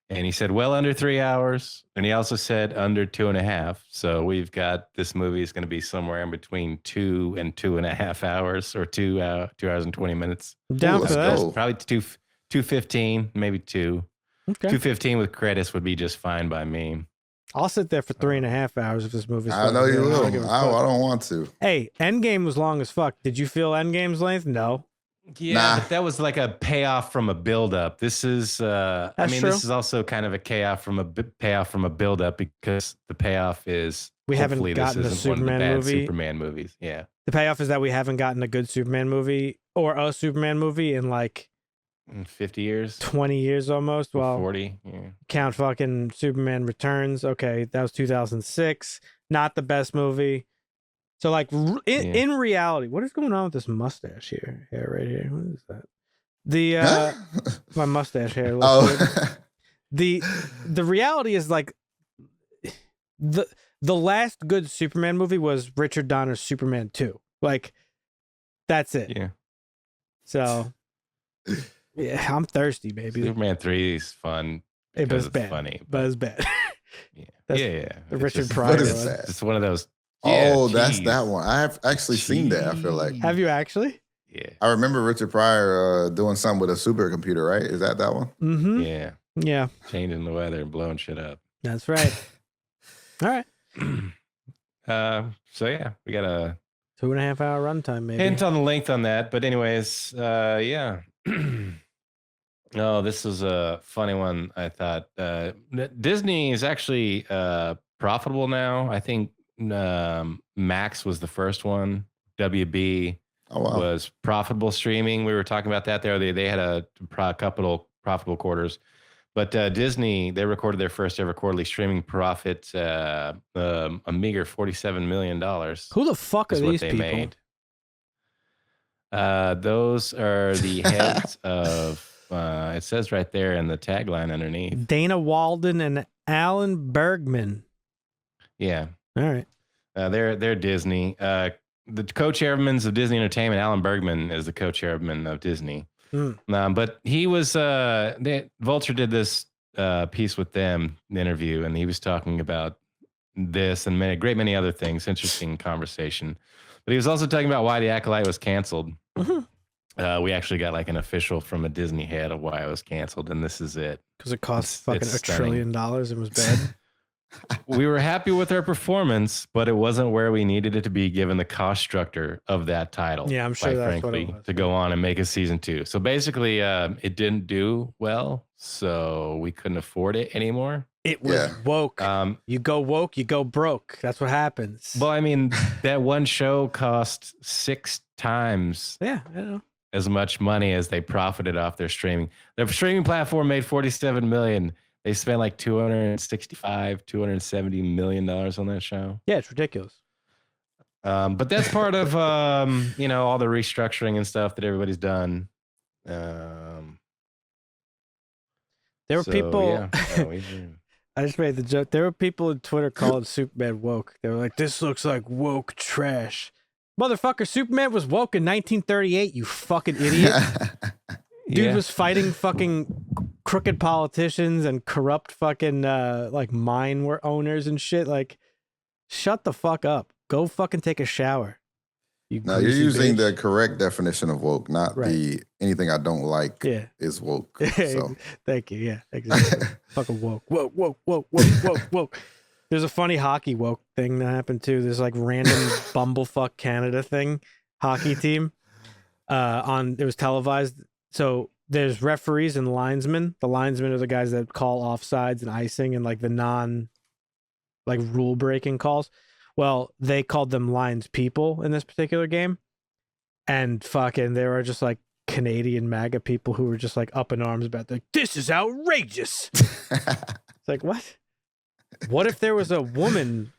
And he said, well, under 3 hours. And he also said under 2.5. So we've got this movie is going to be somewhere in between 2 and 2.5 hours, or 2 hours and 20 minutes. Down for that. Go. Probably 2:15, maybe 2. Okay. 2:15 with credits would be just fine by me. I'll sit there for 3.5 hours if this movie's. I know you will. I don't want to. Hey, Endgame was long as fuck. Did you feel Endgame's length? No. Yeah, but that was like a payoff from a buildup. This is, True. This is also kind of a payoff from a buildup, because the payoff is we haven't gotten a Superman movie. Superman movies, yeah. The payoff is that we haven't gotten a good Superman movie or a Superman movie in like 50 years, 20 years almost. Well, 40. Yeah. Count fucking Superman Returns. Okay, that was 2006. Not the best movie. So, like, in reality, what is going on with this mustache here? Hair right here. What is that? My mustache hair. The reality is, like, the last good Superman movie was Richard Donner's Superman 2. Like, that's it. Yeah. So, yeah, I'm thirsty, baby. Superman 3 is fun. But it's bad. Funny. But it's bad. Yeah. The Richard Pryor. What is that? It's one of those. That's that one. I have actually seen that, I feel like. Have you actually? Yeah. I remember Richard Pryor doing something with a supercomputer, right? Is that one? Mm-hmm. Yeah. Yeah. Changing the weather and blowing shit up. That's right. All right. So yeah, we got a 2.5 hour runtime, maybe. hint on the length on that. But anyways, yeah. Oh, this was a funny one, I thought. Disney is actually profitable now. I think Max was the first one. WB was profitable streaming. We were talking about that there. They had a couple profitable quarters. But Disney, they recorded their first ever quarterly streaming profit, a meager $47 million. Who the fuck are these people? Made. Those are the heads of, it says right there in the tagline underneath. Dana Walden and Alan Bergman. Yeah. All right. They're Disney. The co-chairman of Disney Entertainment, Alan Bergman, is the co-chairman of Disney. But he was Vulture did this piece with them, the interview, and he was talking about this and many other things. Interesting conversation. But he was also talking about why The Acolyte was canceled. Mm-hmm. We actually got like an official from a Disney head of why it was canceled, and this is it. Because it cost fucking $1 trillion and was bad. We were happy with our performance, but it wasn't where we needed it to be given the cost structure of that title. Yeah, I'm sure that's what it was. To go on and make a season 2. So basically, it didn't do well, so we couldn't afford it anymore. It was woke. You go woke, you go broke. That's what happens. Well, I mean, that one show cost 6 times I know. as much money as they profited off their streaming. Their streaming platform made $47 million. They spent like $270 million on that show. Yeah, it's ridiculous. But that's part of all the restructuring and stuff that everybody's done. There were people. I just made the joke. There were people on Twitter calling Superman woke. They were like, "This looks like woke trash." Motherfucker, Superman was woke in 1938. You fucking idiot. Dude was fighting fucking crooked politicians and corrupt fucking like mine owners and shit. Like, shut the fuck up. Go fucking take a shower. You're using the correct definition of woke, not the anything I don't like is woke. So. Thank you. Yeah, exactly. Fucking woke. Woke. There's a funny hockey woke thing that happened too. There's like random bumblefuck Canada thing, hockey team. It was televised. So there's referees and linesmen. The linesmen are the guys that call offsides and icing and like the rule breaking calls. Well, they called them lines people in this particular game. And fucking they were just like Canadian MAGA people who were just like up in arms about like, this is outrageous. It's like, what? What if there was a woman?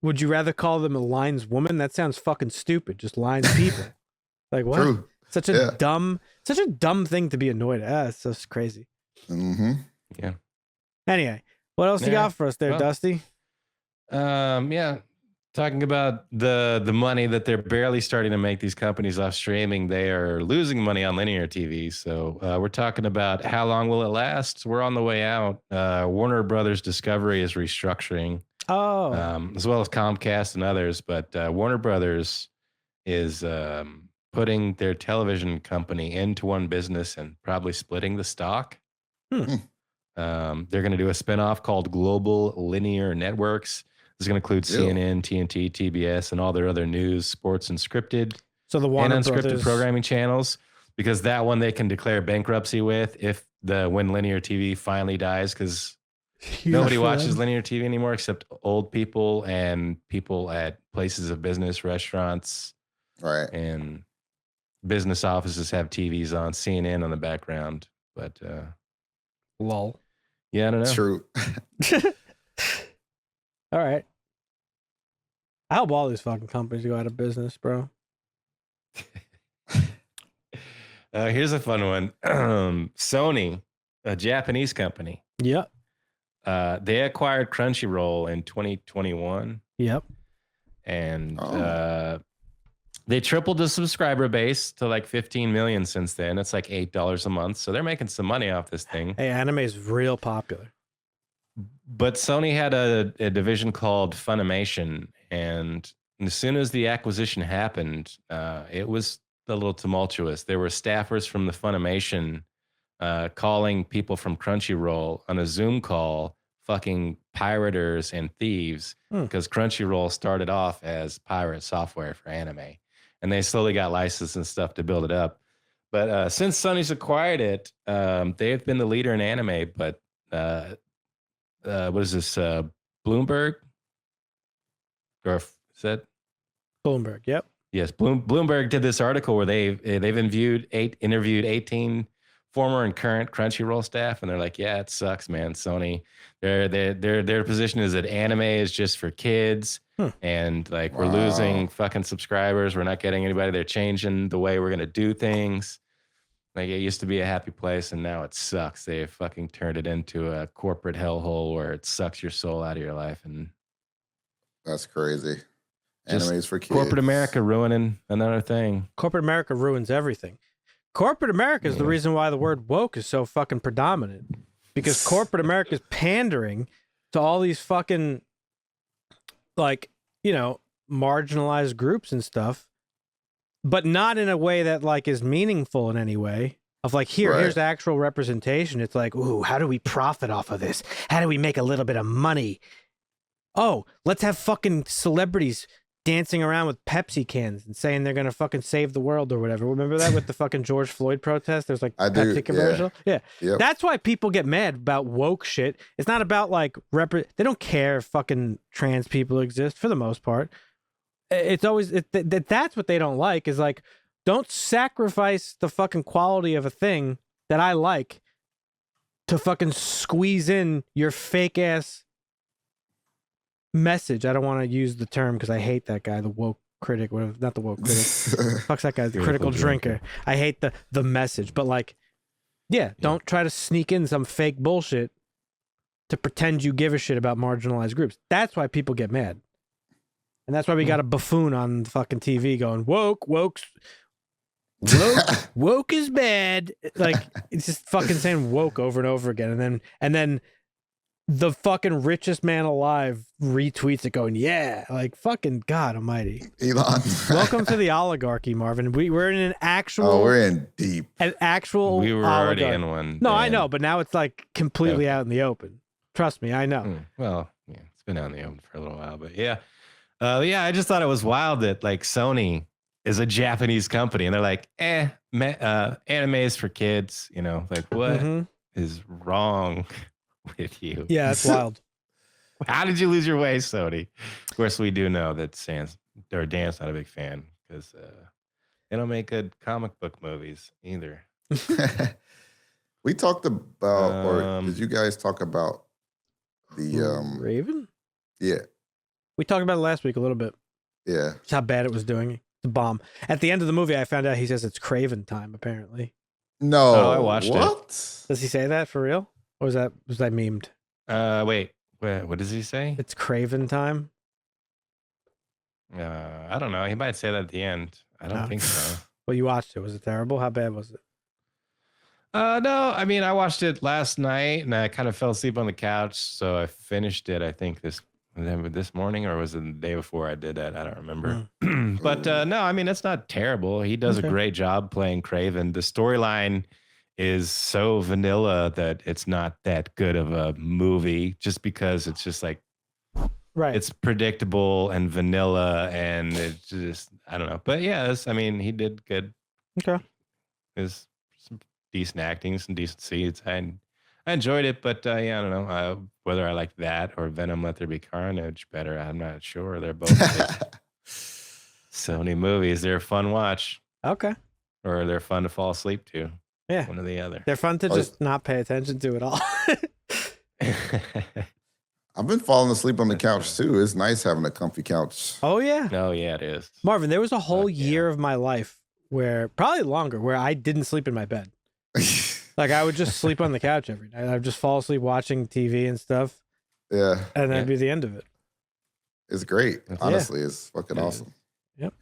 Would you rather call them a lines woman? That sounds fucking stupid. Just lines people. Like what? True. Such a dumb thing to be annoyed at. It's just crazy. Mm-hmm. Yeah. Anyway, what else you got for us there, Dusty? Yeah. Talking about the money that they're barely starting to make these companies off streaming, they are losing money on linear TV. So we're talking about how long will it last? We're on the way out. Warner Brothers Discovery is restructuring, as well as Comcast and others. But Warner Brothers is putting their television company into one business and probably splitting the stock. They're going to do a spinoff called Global Linear Networks. This is going to include CNN, TNT, TBS, and all their other news, sports, and scripted and unscripted programming channels. Because that one they can declare bankruptcy with when linear TV finally dies. Because nobody watches linear TV anymore except old people and people at places of business, restaurants, right? And business offices have TVs on, CNN on the background. But lol. Yeah, I don't know. True. All right. I hope all these fucking companies go out of business, bro. Here's a fun one. Sony, a Japanese company. Yep. They acquired Crunchyroll in 2021. Yep. And they tripled the subscriber base to like 15 million since then. It's like $8 a month. So they're making some money off this thing. Hey, anime is real popular. But Sony had a division called Funimation, and as soon as the acquisition happened, it was a little tumultuous. There were staffers from the Funimation calling people from Crunchyroll on a Zoom call fucking pirators and thieves, because Crunchyroll started off as pirate software for anime, and they slowly got licensed and stuff to build it up. But since Sony's acquired it, they've been the leader in anime, but what is this? Bloomberg? Or is that Bloomberg? Yep. Yes, Bloomberg did this article where they've interviewed 18 former and current Crunchyroll staff, and they're like, "Yeah, it sucks, man. Sony, their position is that anime is just for kids, and like we're losing fucking subscribers. We're not getting anybody. They're changing the way we're gonna do things." Like, it used to be a happy place, and now it sucks. They fucking turned it into a corporate hellhole where it sucks your soul out of your life. And that's crazy. Anime's for kids. Corporate America ruining another thing. Corporate America ruins everything. Corporate America is the reason why the word woke is so fucking predominant. Because corporate America is pandering to all these fucking, like, you know, marginalized groups and stuff. But not in a way that like is meaningful in any way. Of like, here's actual representation. It's like, ooh, how do we profit off of this? How do we make a little bit of money? Oh, let's have fucking celebrities dancing around with Pepsi cans and saying they're gonna fucking save the world or whatever. Remember that with the fucking George Floyd protest? There's like Pepsi commercial. Yeah. Yep. That's why people get mad about woke shit. It's not about like they don't care if fucking trans people exist for the most part. It's always that's what they don't like, is like, don't sacrifice the fucking quality of a thing that I like to fucking squeeze in your fake ass message. I don't want to use the term because I hate that guy, the woke critic, whatever. Not the woke critic. Fuck's that guy, the critical drinker. I hate the message, but like, don't try to sneak in some fake bullshit to pretend you give a shit about marginalized groups. That's why people get mad. And that's why we got a buffoon on fucking TV going, woke is bad. Like, it's just fucking saying woke over and over again. And then the fucking richest man alive retweets it going, yeah, like fucking God almighty. Elon. Welcome to the oligarchy, Marvin. We're in an actual. We're in deep. An actual. We were already in one. No, I know, but now it's like completely out in the open. Trust me, I know. Well, yeah, it's been out in the open for a little while, but yeah. I just thought it was wild that like Sony is a Japanese company and they're like, anime is for kids, you know, like what is wrong with you? Yeah, that's wild. How did you lose your way, Sony? Of course, we do know that Dan's not a big fan because they don't make good comic book movies either. We talked about, or did you guys talk about the Raven? Yeah. We talked about it last week a little bit. Yeah. Just how bad it was doing. It's a bomb. At the end of the movie, I found out he says it's Craven time, apparently. No. I watched it. Does he say that for real? Or was that memed? Wait, what does he say? It's Craven time. I don't know. He might say that at the end. I don't think so. Well, you watched it. Was it terrible? How bad was it? No, I mean, I watched it last night and I kind of fell asleep on the couch. So I finished it, I think this morning, or was it the day before I did that? I don't remember. But no, I mean, it's not terrible. He does a great job playing Craven. The storyline is so vanilla that it's not that good of a movie, just because it's just like, right. It's predictable and vanilla, and it's just, I don't know. But yeah, I mean, he did good. Okay. There's some decent acting, some decent scenes. I enjoyed it, but yeah, I don't know whether I like that or Venom Let There Be Carnage better. I'm not sure. They're both Sony movies. They're a fun watch. Okay. Or they're fun to fall asleep to. Yeah. One or the other. They're fun to just not pay attention to at all. I've been falling asleep on the couch too. It's nice having a comfy couch. Oh yeah. Oh yeah, it is. Marvin, there was a whole year of my life where, probably longer, where I didn't sleep in my bed. Like I would just sleep on the couch every night. I'd just fall asleep watching TV and stuff. Yeah. And that'd be the end of it. It's great. Honestly, it's fucking awesome. Yep.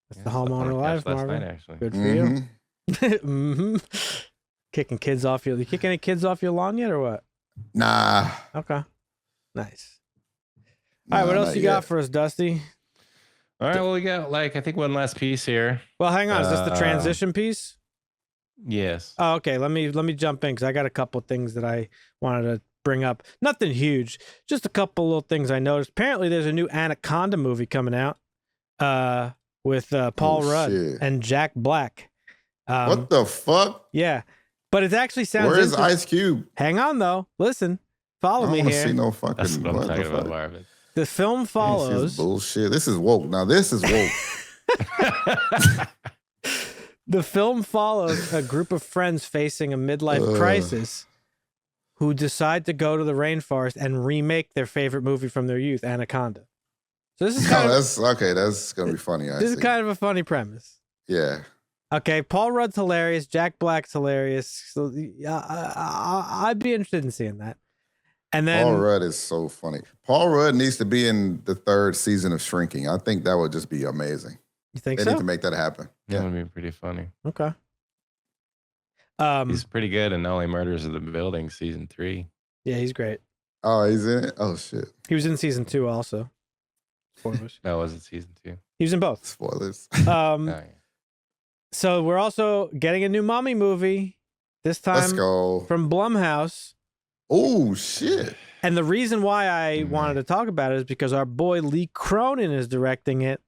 That's the homeowner life, Marvin. Night, actually. Good for you. Mm-hmm. Kicking kids off you kick any kids off your lawn yet or what? Nah. Okay. Nice. All right, what else you got for us, Dusty? All right, well, we got I think one last piece here. Well, hang on. Is this the transition piece? Yes. Oh, okay. Let me jump in because I got a couple things that I wanted to bring up. Nothing huge, just a couple little things I noticed. Apparently, there's a new Anaconda movie coming out with Paul Rudd and Jack Black. What the fuck? Yeah, but it actually sounds. Where is Ice Cube? Hang on, though. Listen, follow me here. I don't want to see no fucking. That's what I'm talking about, Marvin. The film follows. This is bullshit. This is woke. Now this is woke. The film follows a group of friends facing a midlife crisis who decide to go to the rainforest and remake their favorite movie from their youth, Anaconda. So this is that's gonna be funny. This is kind of a funny premise. Yeah. Okay, Paul Rudd's hilarious. Jack Black's hilarious. So I'd be interested in seeing that. And then Paul Rudd is so funny. Paul Rudd needs to be in the 3rd season of Shrinking. I think that would just be amazing. You think they so? Need to make that happen. Yeah, that would be pretty funny. Okay. He's pretty good in Only Murders of the Building, season 3. Yeah, he's great. Oh, he's in it? Oh, shit. He was in season 2 also. Spoilers. No, was it season 2? He was in both. Spoilers. So we're also getting a new Mummy movie. This time Let's go. From Blumhouse. Oh, shit. And the reason why I wanted to talk about it is because our boy Lee Cronin is directing it.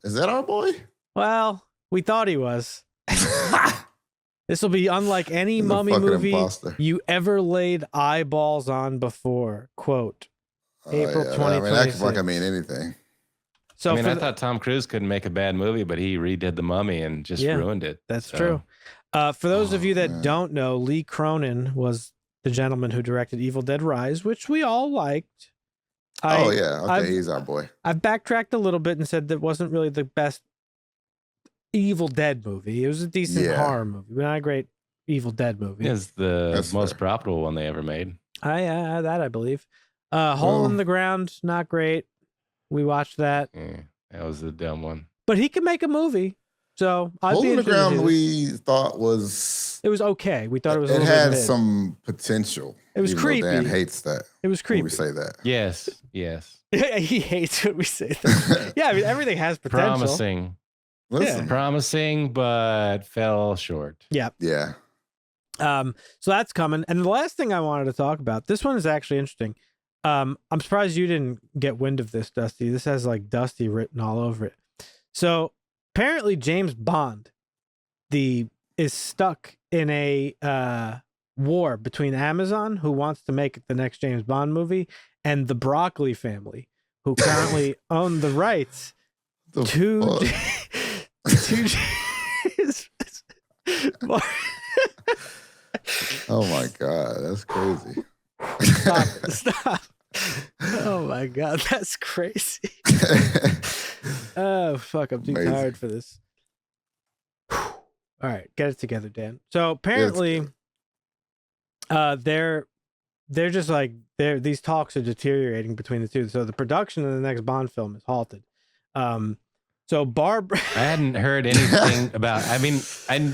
Is that our boy? Well, we thought he was. This will be unlike any Mummy movie you ever laid eyeballs on before. Quote. April 2026. I mean, that could fucking mean anything. So I thought Tom Cruise couldn't make a bad movie, but he redid The Mummy and just ruined it. That's true. For those of you that don't know, Lee Cronin was the gentleman who directed Evil Dead Rise, which we all liked. He's our boy. I've backtracked a little bit and said that wasn't really the best Evil Dead movie. It was a decent horror movie, but not a great Evil Dead movie. It's the most profitable one they ever made. That I believe. Hole in the Ground, not great. We watched that. Yeah, that was the dumb one. But he can make a movie. So Hole in the Ground we thought was... It was okay. We thought it was It had some potential. It was creepy. Dan hates that. It was creepy. When we say that. Yes. He hates when we say that. Yeah, I mean, everything has potential. Promising. Listen. Promising, but fell short. Yeah. Yeah. So that's coming. And the last thing I wanted to talk about, this one is actually interesting. I'm surprised you didn't get wind of this, Dusty. This has like Dusty written all over it. So apparently James Bond is stuck in a war between Amazon, who wants to make the next James Bond movie, and the Broccoli family, who currently own the rights to Oh my God, that's crazy. Stop. Oh my God, that's crazy. Oh, fuck, I'm too tired for this. All right, get it together, Dan. So apparently, they're they're just like these talks are deteriorating between the two. So the production of the next Bond film is halted. So Barbara, I hadn't heard anything about. I mean,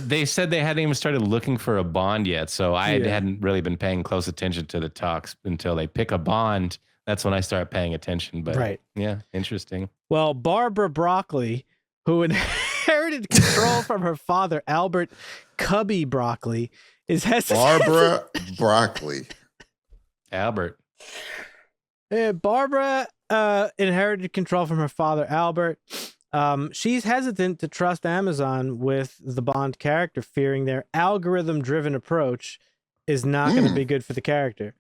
they said they hadn't even started looking for a Bond yet, so I hadn't really been paying close attention to the talks until they pick a Bond. That's when I start paying attention. But yeah, interesting. Well, Barbara Broccoli, who inherited control from her father Albert Cubby Broccoli, is hesitant. Barbara Broccoli. Albert. Barbara inherited control from her father Albert. She's hesitant to trust Amazon with the Bond character, fearing their algorithm-driven approach is not going to be good for the character.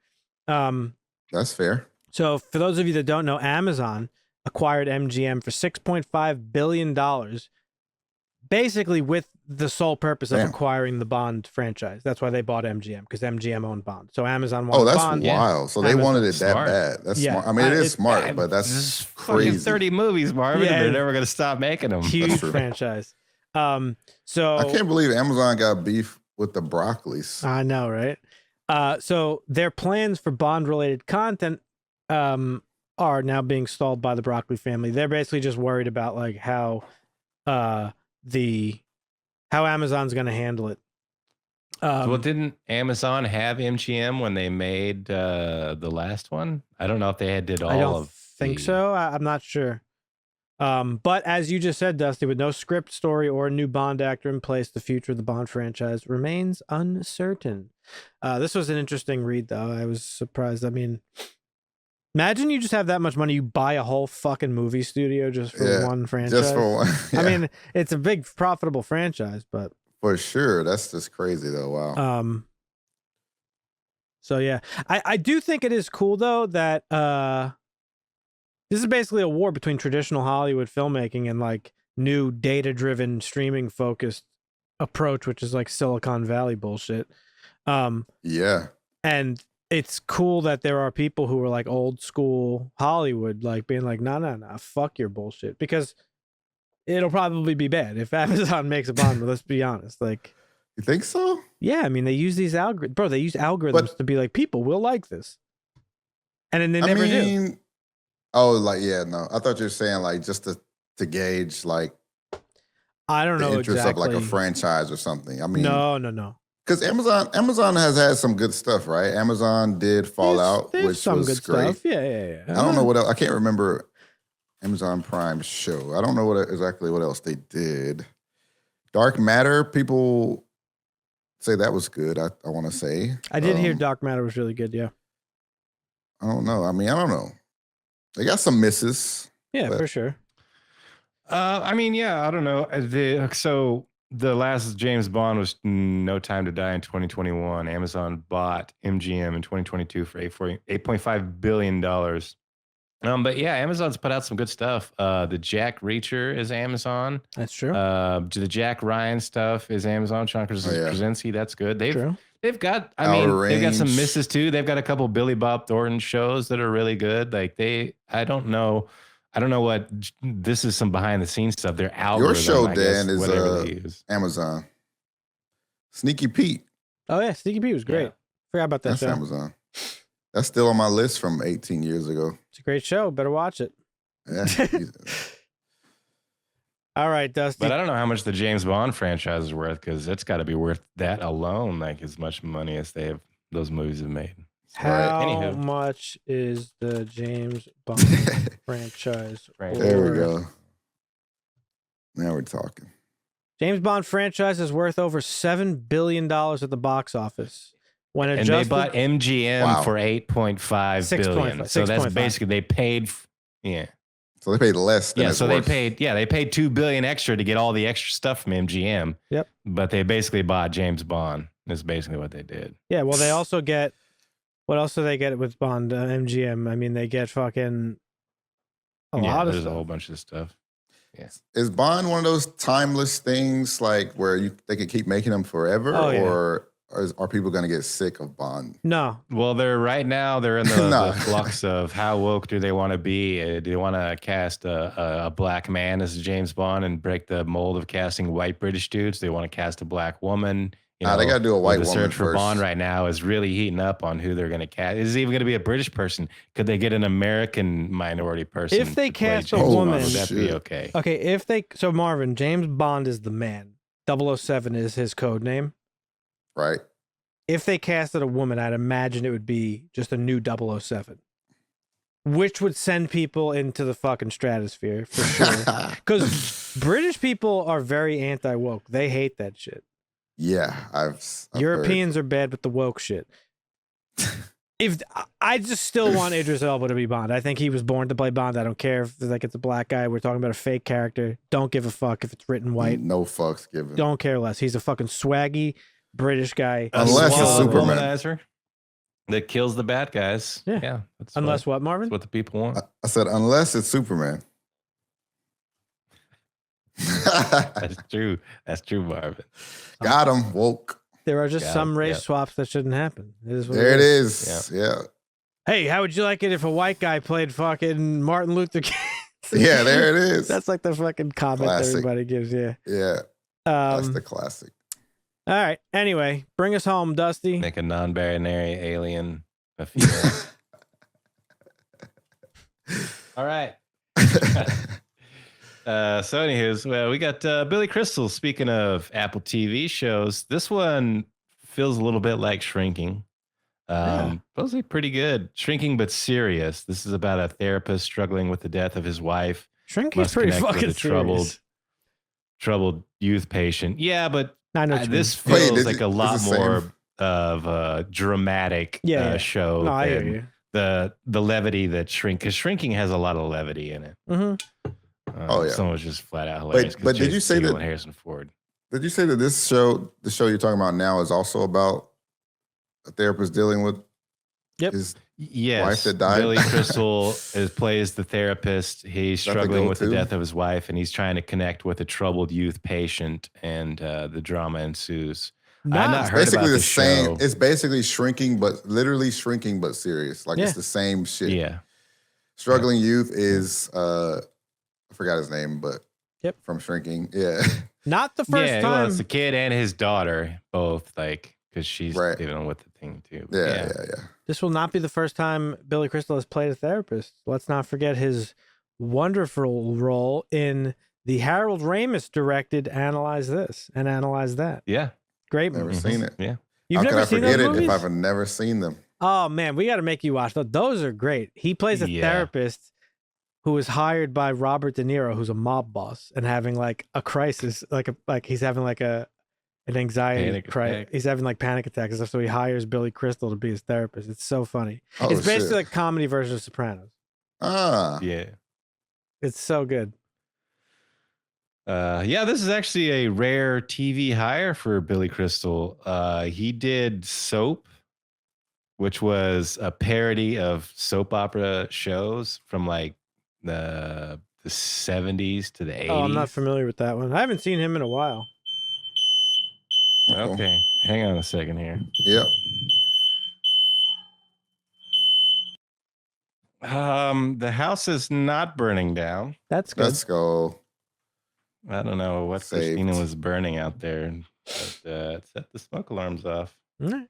That's fair. So for those of you that don't know, Amazon acquired MGM for $6.5 billion, basically with the sole purpose of acquiring the Bond franchise. That's why they bought MGM, because MGM owned Bond. So Amazon wanted Bond. Oh, that's wild. So they wanted it that bad. That's smart. I mean, it is smart, but that's crazy. 30 movies, Marvin. And they're never going to stop making them. Huge franchise. So I can't believe Amazon got beef with the Broccolis. I know, right? So their plans for Bond-related content are now being stalled by the Broccoli family. They're basically just worried about like how Amazon's going to handle it. Well, didn't Amazon have MGM when they made the last one? I don't know if they did all of. I don't think so. I'm not sure. But as you just said, Dusty, with no script, story, or a new Bond actor in place, the future of the Bond franchise remains uncertain. This was an interesting read, though. I was surprised. I mean, imagine you just have that much money, you buy a whole fucking movie studio just for one franchise. Just for one. Yeah. I mean, it's a big profitable franchise, but for sure, that's just crazy though. Wow. So yeah, I do think it is cool though that this is basically a war between traditional Hollywood filmmaking and like new data-driven streaming focused approach, which is like Silicon Valley bullshit. Yeah. And it's cool that there are people who are like old school Hollywood, like being like, no, fuck your bullshit, because it'll probably be bad if Amazon makes a Bond. Let's be honest. Like, you think so? Yeah, I mean, they use these algorithms, bro. They use algorithms to be like, people will like this, and then they never do. Oh, like no. I thought you were saying like just to gauge like I don't know the interest exactly. of like a franchise or something. I mean, no. Because Amazon has had some good stuff, right? Amazon did Fallout, which some was good great. Stuff. Yeah. I don't know what else. I can't remember Amazon Prime show. I don't know exactly what else they did. Dark Matter, people say that was good. I want to say. I did hear Dark Matter was really good. Yeah. I don't know. I mean, I don't know. They got some misses. Yeah, for sure. I mean, yeah, I don't know. So the last James Bond was No Time to Die in 2021. Amazon bought MGM in 2022 for $8.5 billion. But yeah, Amazon's put out some good stuff. The Jack Reacher is Amazon. That's true. The Jack Ryan stuff is Amazon. Sean Krasinski, that's good. They've got, they've got some misses too. They've got a couple Billy Bob Thornton shows that are really good. Like I don't know what this is, some behind the scenes stuff. Their algorithm, your show, Dan, is Amazon. Sneaky Pete. Oh yeah, Sneaky Pete was great. Yeah. Forgot about that. That's show. Amazon. That's still on my list from 18 years ago. It's a great show. Better watch it. Yeah. All right, Dusty. But I don't know how much the James Bond franchise is worth, because it's got to be worth that alone, like as much money as those movies have made. How much is the James Bond franchise worth? There we go. Now we're talking. James Bond franchise is worth over $7 billion at the box office. And they bought MGM for $8.5 billion. So that's basically they paid. So they paid less than they paid $2 billion extra to get all the extra stuff from MGM. Yep. But they basically bought James Bond. That's basically what they did. Yeah, well, they also get, what else do they get with Bond, MGM? I mean, they get fucking a lot of stuff. There's a whole bunch of stuff. Yeah. Is Bond one of those timeless things like where they could keep making them forever? are people going to get sick of Bond? No. Well, they're in the, Nah. the flux of how woke do they want to be? Do they want to cast a black man as James Bond and break the mold of casting white British dudes? Do they want to cast a black woman? They got to do a white the woman search for first. Bond right now is really heating up on who they're going to cast. Is it even going to be a British person? Could they get an American minority person? If they to play cast a James Bond? woman- Would that be Shit. okay? Okay, so Marvin, James Bond is the man. 007 is his code name. Right. If they casted a woman, I'd imagine it would be just a new 007. Which would send people into the fucking stratosphere for sure. Because British people are very anti-woke. They hate that shit. Yeah, I've Europeans are bad with the woke shit. If I just still want Idris Elba to be Bond. I think he was born to play Bond. I don't care if like it's a black guy. We're talking about a fake character. Don't give a fuck if it's written white. No fucks given. Don't care less. He's a fucking swaggy British guy. Unless it's Suave Superman. womanizer that kills the bad guys. Yeah. That's Unless what, Marvin? That's what the people want. I said unless it's Superman. That's true. That's true, Marvin. Got him woke. There are just Yeah, some race yeah. swaps that shouldn't happen. It is what There it is. Yeah. Hey, how would you like it if a white guy played fucking Martin Luther King? Yeah, there it is. That's like the fucking comment Classic. everybody gives. Yeah. Yeah, that's Um, the classic. all right. Anyway, bring us home, Dusty. Make a non-binary alien a female. All right. So anywho's, well, we got Billy Crystal. Speaking of Apple TV shows, this one feels a little bit like Shrinking. Supposedly pretty good. Shrinking but serious. This is about a therapist struggling with the death of his wife. Shrinking's Must pretty connect with fucking a serious. troubled youth patient. Yeah, but I know what you this Wait, feels is like it- a is lot the same? more of a dramatic Yeah. show mean. No, I hear than you. the levity that because Shrinking has a lot of levity in it. Mm-hmm. Oh, yeah. Some was just flat out hilarious. 'cause but did you Jason say Segel that- and Harrison Ford? Did you say that the show you're talking about now, is also about a therapist dealing with Yep. his Yes, wife that died? Billy Crystal plays the therapist. He's That the struggling with the go-to? death of his wife, and he's trying to connect with a troubled youth patient, and the drama ensues. I've not Nice. heard basically about the the same. show. It's basically Shrinking, but literally Shrinking but serious. Like Yeah. it's the same shit. Yeah, Struggling youth is I forgot his name, but Yep. from Shrinking. Yeah. Not the first yeah. time. Well, it's the kid and his daughter both, like, because she's Right. dealing with the thing too. Yeah. This will not be the first time Billy Crystal has played a therapist. Let's not forget his wonderful role in the Harold Ramis directed Analyze This and Analyze That. Yeah. Great Never movie. seen it. Yeah. You've How never could I seen forget those it movies? if I've never seen them? Oh man, we got to make you watch those. Those are great. He plays a Yeah. therapist who is hired by Robert De Niro, who's a mob boss and having like a crisis, like he's having like an anxiety Panic crisis. attack. He's having like panic attacks and stuff. So he hires Billy Crystal to be his therapist. It's so funny. Oh, it's basically shit. like a comedy version of Sopranos. Yeah. It's so good. Yeah, this is actually a rare TV hire for Billy Crystal. He did Soap, which was a parody of soap opera shows from like the 70s to the 80s. Oh, I'm not familiar with that one. I haven't seen him in a while. Okay, hang on a second here. Yep. The house is not burning down. That's good. Let's go. I don't know what Saved. Christina was burning out there, but it set the smoke alarms off. All right.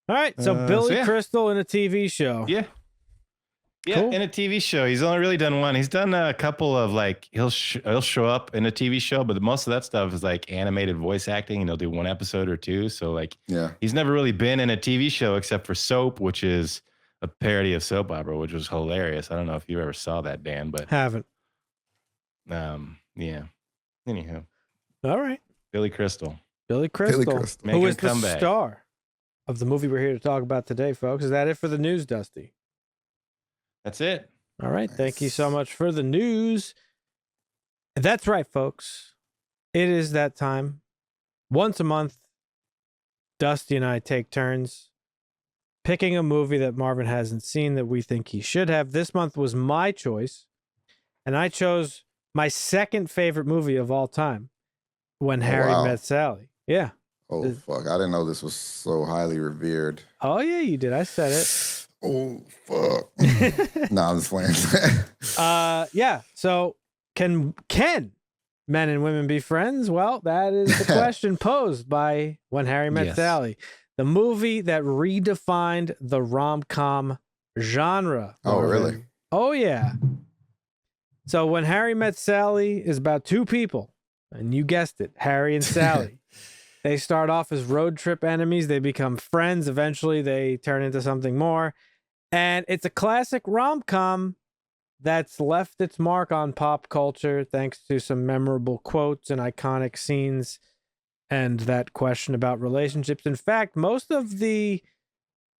All right. So So Billy yeah. Crystal in a TV show. Yeah. Yeah, Cool. in a TV show. He's only really done one. He's done a couple of like he'll show up in a TV show, but most of that stuff is like animated voice acting, and he'll do one episode or two. So like Yeah. he's never really been in a TV show except for Soap, which is a parody of soap opera, which was hilarious. I don't know if you ever saw that, Dan, but Haven't. yeah. Anyhow, All right. Billy Crystal. Billy Crystal, Crystal. Making who a is the comeback. star of the movie we're here to talk about today, folks. Is that it for the news, Dusty? That's it. All right. Thank you so Nice. much for the news. That's right, folks. It is that time. Once a month, Dusty and I take turns picking a movie that Marvin hasn't seen that we think he should have. This month was my choice, and I chose my second favorite movie of all time, When Harry wow. Met Sally. Yeah. Oh fuck! I didn't know this was so highly revered. Oh yeah, you did. I said it. Oh fuck! No, I'm just playing. Yeah. So can men and women be friends? Well, that is the question posed by When Harry Met Sally, the movie that redefined the rom-com genre. Oh really? Oh yeah. So When Harry Met Sally is about two people, and you guessed it, Harry and Sally. They start off as road trip enemies. They become friends. Eventually, they turn into something more. And it's a classic rom-com that's left its mark on pop culture thanks to some memorable quotes and iconic scenes and that question about relationships. In fact, most of the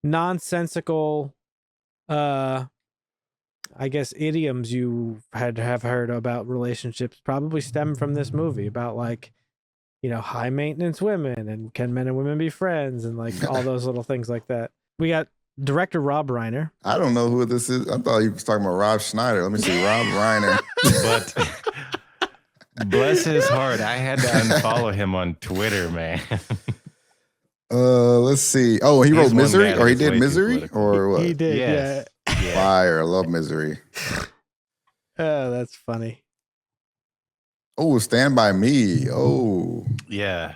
nonsensical, I guess, idioms you have heard about relationships probably stem from this movie about like, you know, high maintenance women and can men and women be friends and like all those little things like that. We got director Rob Reiner. I don't know who this is. I thought you was talking about Rob Schneider. Let me see, Rob Reiner. But bless his heart, I had to unfollow him on Twitter, man. Let's see. Oh, he wrote Misery, or he did Misery, or what? He did, Yes. yeah. Fire. I love Misery. Oh, that's funny. Oh, Stand By Me. Oh, Yeah.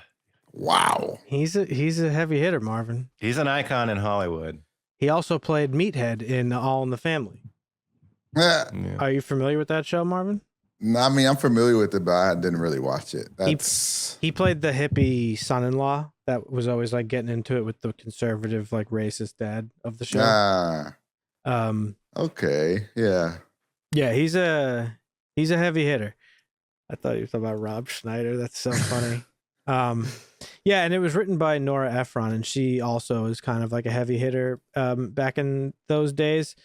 wow. He's a heavy hitter, Marvin. He's an icon in Hollywood. He also played Meathead in All in the Family. Yeah. Yeah. Are you familiar with that show, Marvin? I mean, I'm familiar with it, but I didn't really watch it. That's He played the hippie son-in-law that was always like getting into it with the conservative, like racist dad of the show. Okay. Yeah. Yeah, he's a heavy hitter. I thought you were talking about Rob Schneider. That's so funny. Yeah, and it was written by Nora Ephron, and she also is kind of like a heavy hitter back in those days.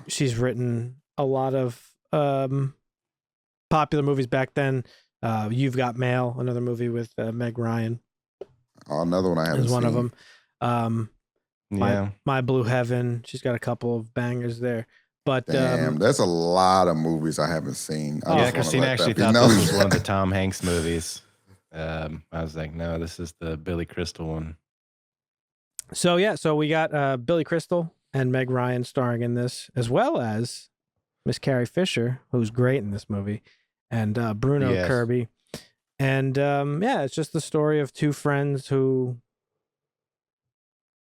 She's written a lot of popular movies back then. You've Got Mail, another movie with Meg Ryan. Oh, another one I haven't is one seen. of them. My Blue Heaven. She's got a couple of bangers there. But damn, there's a lot of movies I haven't seen. Yeah, Christina actually thought this was one of the Tom Hanks movies. I was like, no, this is the Billy Crystal one. So yeah, so we got Billy Crystal and Meg Ryan starring in this, as well as Miss Carrie Fisher, who's great in this movie, and Bruno Kirby. And yeah, it's just the story of two friends who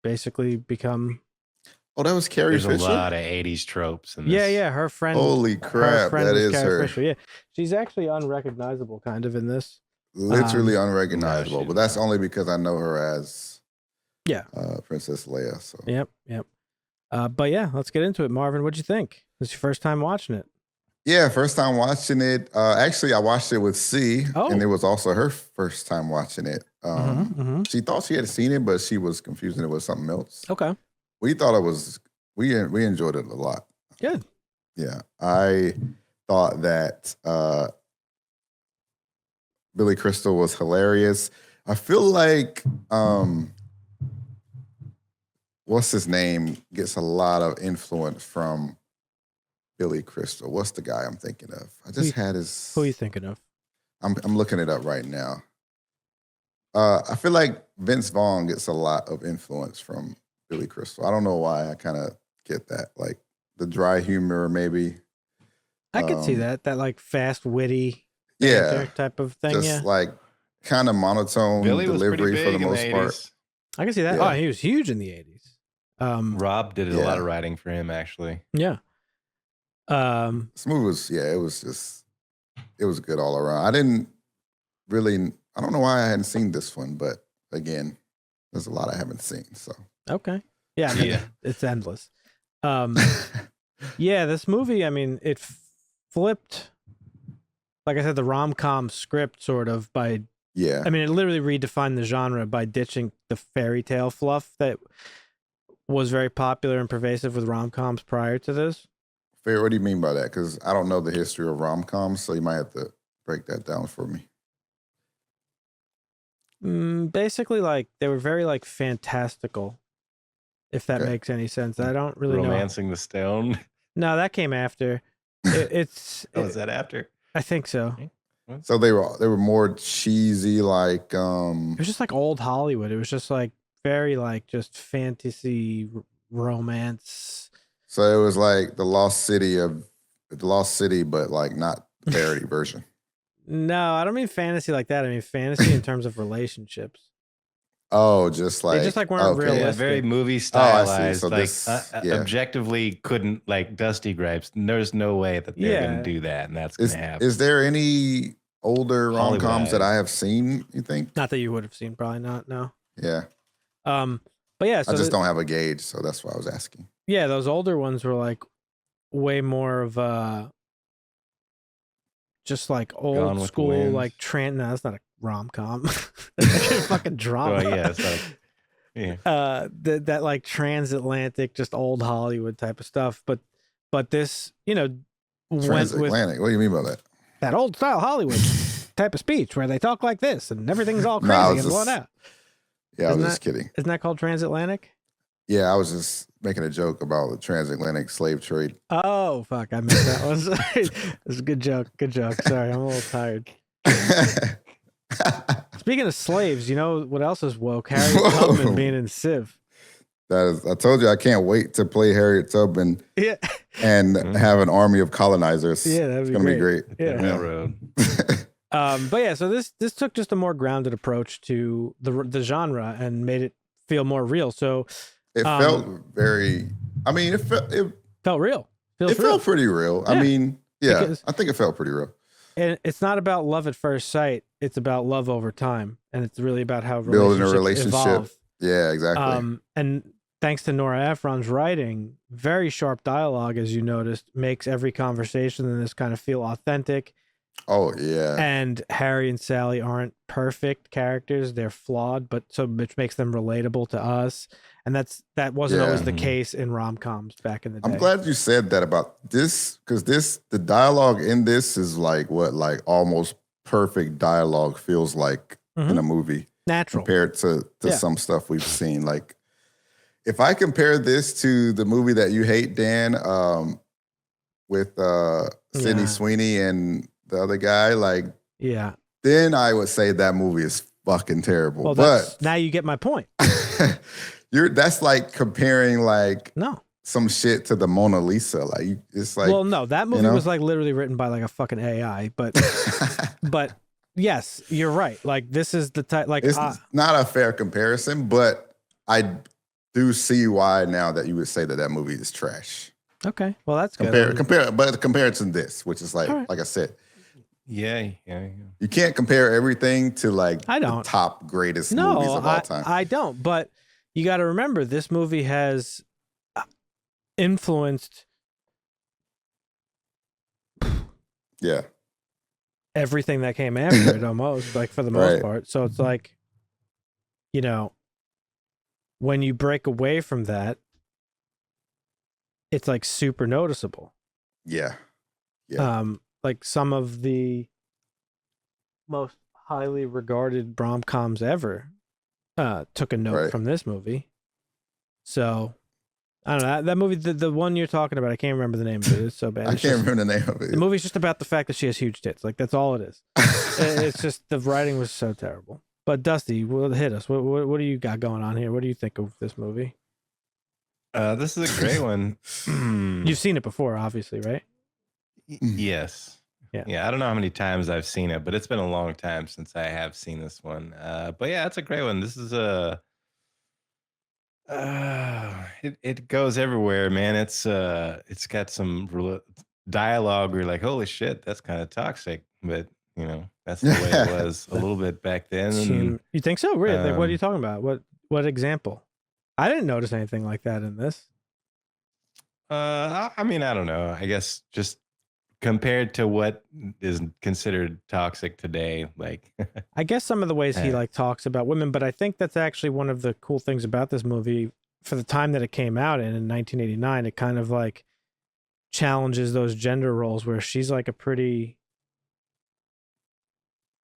basically become. Oh, that was Carrie Fisher? There's a lot of 80s tropes in this. Yeah, her friend. Holy crap, that is Carrie her. Fisher. Yeah, she's actually unrecognizable kind of in this. Literally unrecognizable, but that's only because I know her as Princess Leia. So Yep. But yeah, let's get into it. Marvin, what'd you think? This is your first time watching it. Yeah, first time watching it. Actually, I watched it with C, and it was also her first time watching it. She thought she had seen it, but she was confusing it with something else. Okay. We thought it was, we enjoyed it a lot. Good. Yeah, I thought that Billy Crystal was hilarious. I feel like, what's his name, gets a lot of influence from Billy Crystal. What's the guy I'm thinking of? I just had his. Who are you thinking of? I'm looking it up right now. I feel like Vince Vaughn gets a lot of influence from Billy Crystal. I don't know why. I kind of get that, like the dry humor, maybe. I could see that like fast, witty, type of thing. Just like kind of monotone delivery for the most part. I can see that. Yeah. Oh, he was huge in the 80s. Rob did a lot of writing for him, actually. Yeah. This movie was, it was good all around. I don't know why I hadn't seen this one, but again, there's a lot I haven't seen. So okay, yeah, I mean, it's endless. Yeah, this movie, I mean, it flipped, like I said, the rom-com script sort of by. Yeah, I mean, it literally redefined the genre by ditching the fairy tale fluff that was very popular and pervasive with rom-coms prior to this. Fair, what do you mean by that? Because I don't know the history of rom-coms, so you might have to break that down for me. Basically, like they were very like fantastical, if that makes any sense. I don't really know. Romancing the Stone. No, that came after. It's. Was that after? I think so. So they were more cheesy, like It was just like old Hollywood. It was just like very like just fantasy romance. So it was like the Lost City, but like not the parody version. No, I don't mean fantasy like that. I mean fantasy in terms of relationships. Oh, just like They just like weren't okay. realistic. Yeah, very movie I stylized. see. So like this, objectively couldn't like Dusty Gripes. There's no way that they're Yeah. gonna do that, and that's gonna happen. Is there any older rom-coms that Hollywoodized. I have seen, you think? Not that you would have seen, probably not. No. Yeah. But yeah, so I just don't have a gauge, so that's why I was asking. yeah, those older ones were like way more of just like Gone old with the school, Wind. like no, that's not a rom-com. That's like a fucking drama. Oh yeah, it's like yeah. That like transatlantic, just old Hollywood type of stuff. But this, went with Transatlantic. What do you mean by that? that old style Hollywood type of speech where they talk like this and everything's all No, crazy I was and blown just- out. Yeah, I was Isn't just kidding. Isn't that called transatlantic? Yeah, I was just making a joke about the transatlantic slave trade. Oh fuck, I missed that one. Sorry. It was a good joke. Good joke. Sorry, I'm a little tired. Speaking of slaves, you know what else is woke? Harriet Whoa. Tubman being in Civ. I told you I can't wait to play Harriet Tubman Yeah. and have an army of colonizers. Yeah, that'd It's be gonna be great. great. Yeah. Railroad. But yeah, so this took just a more grounded approach to the genre and made it feel more real. So It felt very. I mean, it felt real. Feels real. felt pretty real. Yeah. I mean, yeah, Because- I think it felt pretty real. And it's not about love at first sight. It's about love over time, and it's really about how Building a relationships relationship. evolve. Yeah, exactly. And thanks to Nora Ephron's writing, very sharp dialogue, as you noticed, makes every conversation in this kind of feel authentic. Oh yeah. And Harry and Sally aren't perfect characters; they're flawed, which makes them relatable to us. And that wasn't Yeah. always the Mhm. case in rom-coms back in the day. I'm glad you said that about this, because the dialogue in this is like what almost perfect dialogue feels like in a movie Natural. compared to Yeah. some stuff we've seen. Like if I compare this to the movie that you hate, Dan, with Sydney Yeah. Sweeney and the other guy, like Yeah. then I would say that movie is fucking terrible. Well, but now you get my point. that's like comparing like No. some shit to the Mona Lisa. Like it's like Well, no, that movie know? was like literally written by like a fucking AI. But yes, you're right. Like this is the type. Like it's not a fair comparison, but I do see why now that you would say that movie is trash. okay, well that's good. But compared to this, which is like All right. like I said, Yeah. you can't compare everything to like I the don't. top greatest movies No, of all time. I don't. But you got to remember, this movie has influenced Yeah. everything that came after it, almost like for the most Right. part. So it's like, when you break away from that, it's like super noticeable. Yeah. Yeah. Like some of the most highly regarded rom-coms ever took a note Right. from this movie. So I don't know, that movie, the one you're talking about, I can't remember the name of it. It's so bad. I It's can't just- remember the name of it. The movie's just about the fact that she has huge tits. Like that's all it is. It's just the writing was so terrible. But Dusty, hit us. What do you got going on here? What do you think of this movie? This is a great one. You've seen it before, obviously, right? Yes. Yeah. I don't know how many times I've seen it, but it's been a long time since I have seen this one. But yeah, it's a great one. This is it goes everywhere, man. It's got some dialogue where you're like, holy shit, that's kind of toxic. But that's the way it was a little bit back then. You think so? Really? Like, what are you talking about? What example? I didn't notice anything like that in this. I mean, I don't know. I guess just compared to what is considered toxic today, like I guess some of the ways he Yeah. like talks about women, but I think that's actually one of the cool things about this movie for the time that it came out in 1989. It kind of like challenges those gender roles where she's like a pretty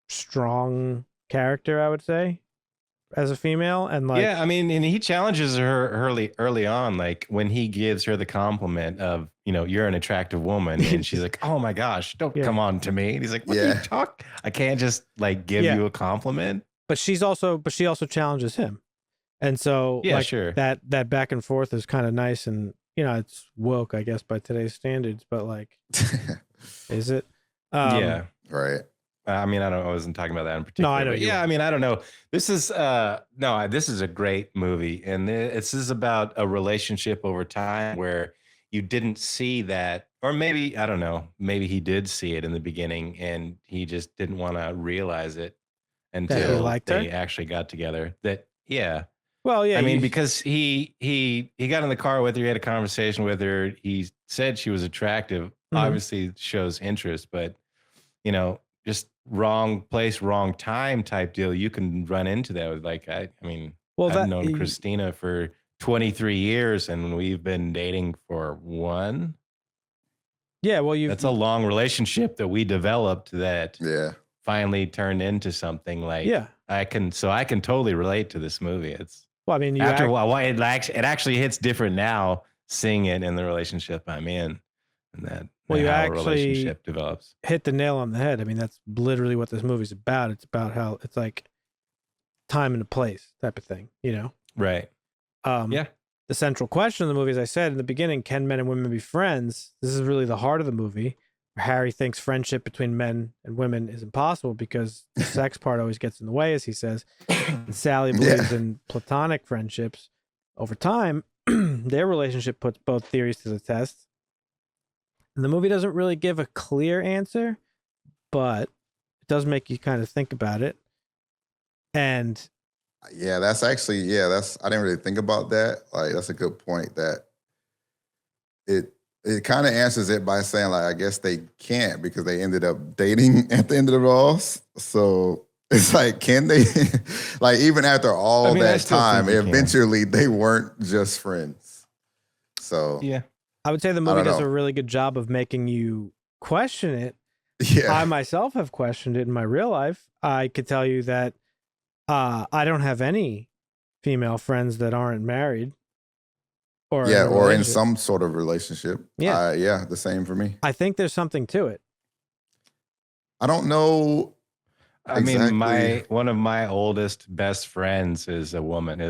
strong character, I would say. as a female, and like yeah, I mean, and he challenges her early on, like when he gives her the compliment of, you're an attractive woman, and she's like, oh my gosh, don't come on to me. And he's like, what do you talk? I can't just like give you a compliment. But she also challenges him, and so like sure, that back and forth is kind of nice, and it's woke, I guess, by today's standards, but like, is it? Right. I mean, I wasn't talking about that in particular. No, I know. Yeah, I mean, I don't know. This is this is a great movie, and this is about a relationship over time where you didn't see that, or maybe I don't know, maybe he did see it in the beginning, and he just didn't want to realize it until they actually got together. Well, yeah. I mean, because he got in the car with her, he had a conversation with her. He said she was attractive. Obviously, shows interest, but just wrong place, wrong time type deal. You can run into that with like, I've known Christina for 23 years and we've been dating for 1. Yeah. Well, that's a long relationship that we developed that finally turned into something like, I can totally relate to this movie. It's, well, I mean, after a while, it actually hits different now seeing it in the relationship I'm in, and that how a relationship develops. Hit the nail on the head. I mean, that's literally what this movie's about. It's about how it's like time and a place type of thing, Right. The central question of the movie, as I said in the beginning, can men and women be friends? This is really the heart of the movie. Harry thinks friendship between men and women is impossible because the sex part always gets in the way, as he says. And Sally believes in platonic friendships. Over time, their relationship puts both theories to the test. And the movie doesn't really give a clear answer, but it does make you kind of think about it. And that's actually, I didn't really think about that. Like, that's a good point that it kind of answers it by saying, like, I guess they can't because they ended up dating at the end of it all. So it's like, can they, like, even after all that time, eventually they weren't just friends. So, I would say the movie does a really good job of making you question it. Yeah. I myself have questioned it in my real life. I could tell you that I don't have any female friends that aren't married. Or in some sort of relationship. The same for me. I think there's something to it. I don't know. I mean, one of my oldest best friends is a woman.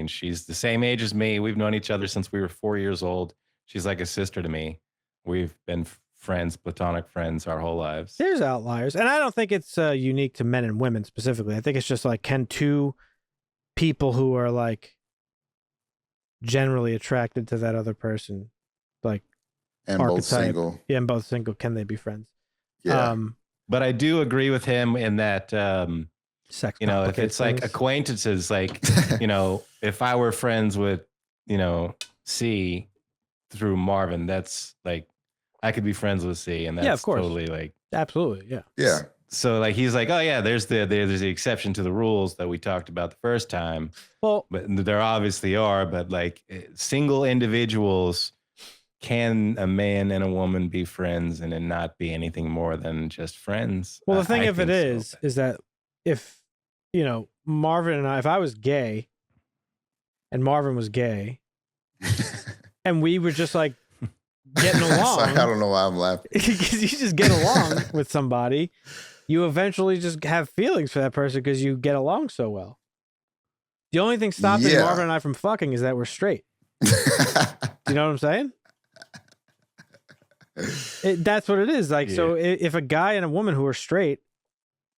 She's the same age as me. We've known each other since we were 4 years old. She's like a sister to me. We've been friends, platonic friends, our whole lives. There's outliers. And I don't think it's unique to men and women specifically. I think it's just like, can two people who are like generally attracted to that other person, like, and archetype, both single. Yeah, and both single, can they be friends? Yeah. But I do agree with him in that, sex, if it's like acquaintances, like, if I were friends with, C through Marvin, that's like, I could be friends with C, and that's of course. Totally like, absolutely. Yeah. So like, he's like, oh yeah, there's the exception to the rules that we talked about the first time. Well, but there obviously are, but like single individuals, can a man and a woman be friends and it not be anything more than just friends? Well, the thing of it is that if, Marvin and I, if I was gay and Marvin was gay and we were just like getting along. I don't know why I'm laughing. Because you just get along with somebody, you eventually just have feelings for that person because you get along so well. The only thing stopping Marvin and I from fucking is that we're straight. You know what I'm saying? That's what it is. Like, so if a guy and a woman who are straight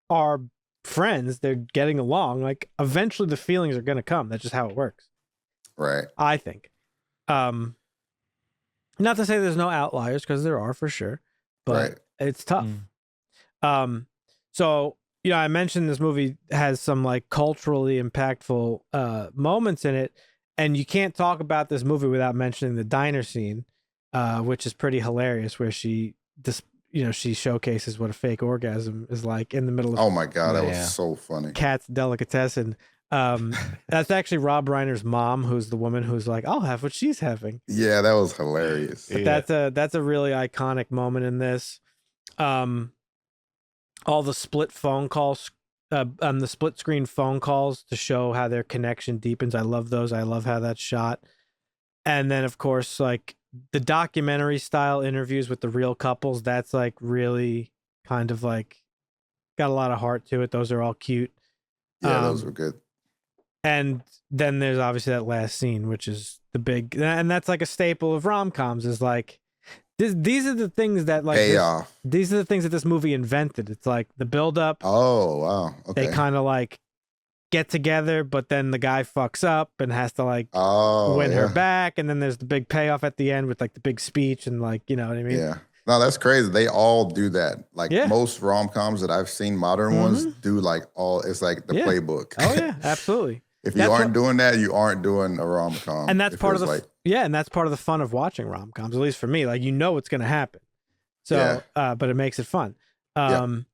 are friends, they're getting along, like, eventually the feelings are going to come. That's just how it works. Right. I think. Not to say there's no outliers, because there are for sure, but it's tough. So, I mentioned this movie has some like culturally impactful moments in it, and you can't talk about this movie without mentioning the diner scene, which is pretty hilarious, where she showcases what a fake orgasm is like in the middle of. Oh my God, that was so funny. Cat's delicatessen. That's actually Rob Reiner's mom, who's the woman who's like, I'll have what she's having. Yeah, that was hilarious. But that's a really iconic moment in this. All the split phone call on the split screen phone calls to show how their connection deepens. I love those. I love how that's shot. And then of course, like the documentary style interviews with the real couples, that's like really kind of like got a lot of heart to it. Those are all cute. Yeah, those were good. And then there's obviously that last scene, which is the big, and that's like a staple of rom-coms, is like these are the things that like these are the things that this movie invented. It's like the build up. Oh wow. Okay. They kind of like get together, but then the guy fucks up and has to like win her back, and then there's the big payoff at the end with like the big speech and like, you know what I mean? Yeah. No, that's crazy. They all do that. Like most rom-coms that I've seen, modern ones do like it's like the playbook. Oh yeah, absolutely. If you aren't doing that, you aren't doing a rom-com. And that's part of the and that's part of the fun of watching rom-coms, at least for me. Like, you know what's going to happen. So, but it makes it fun. But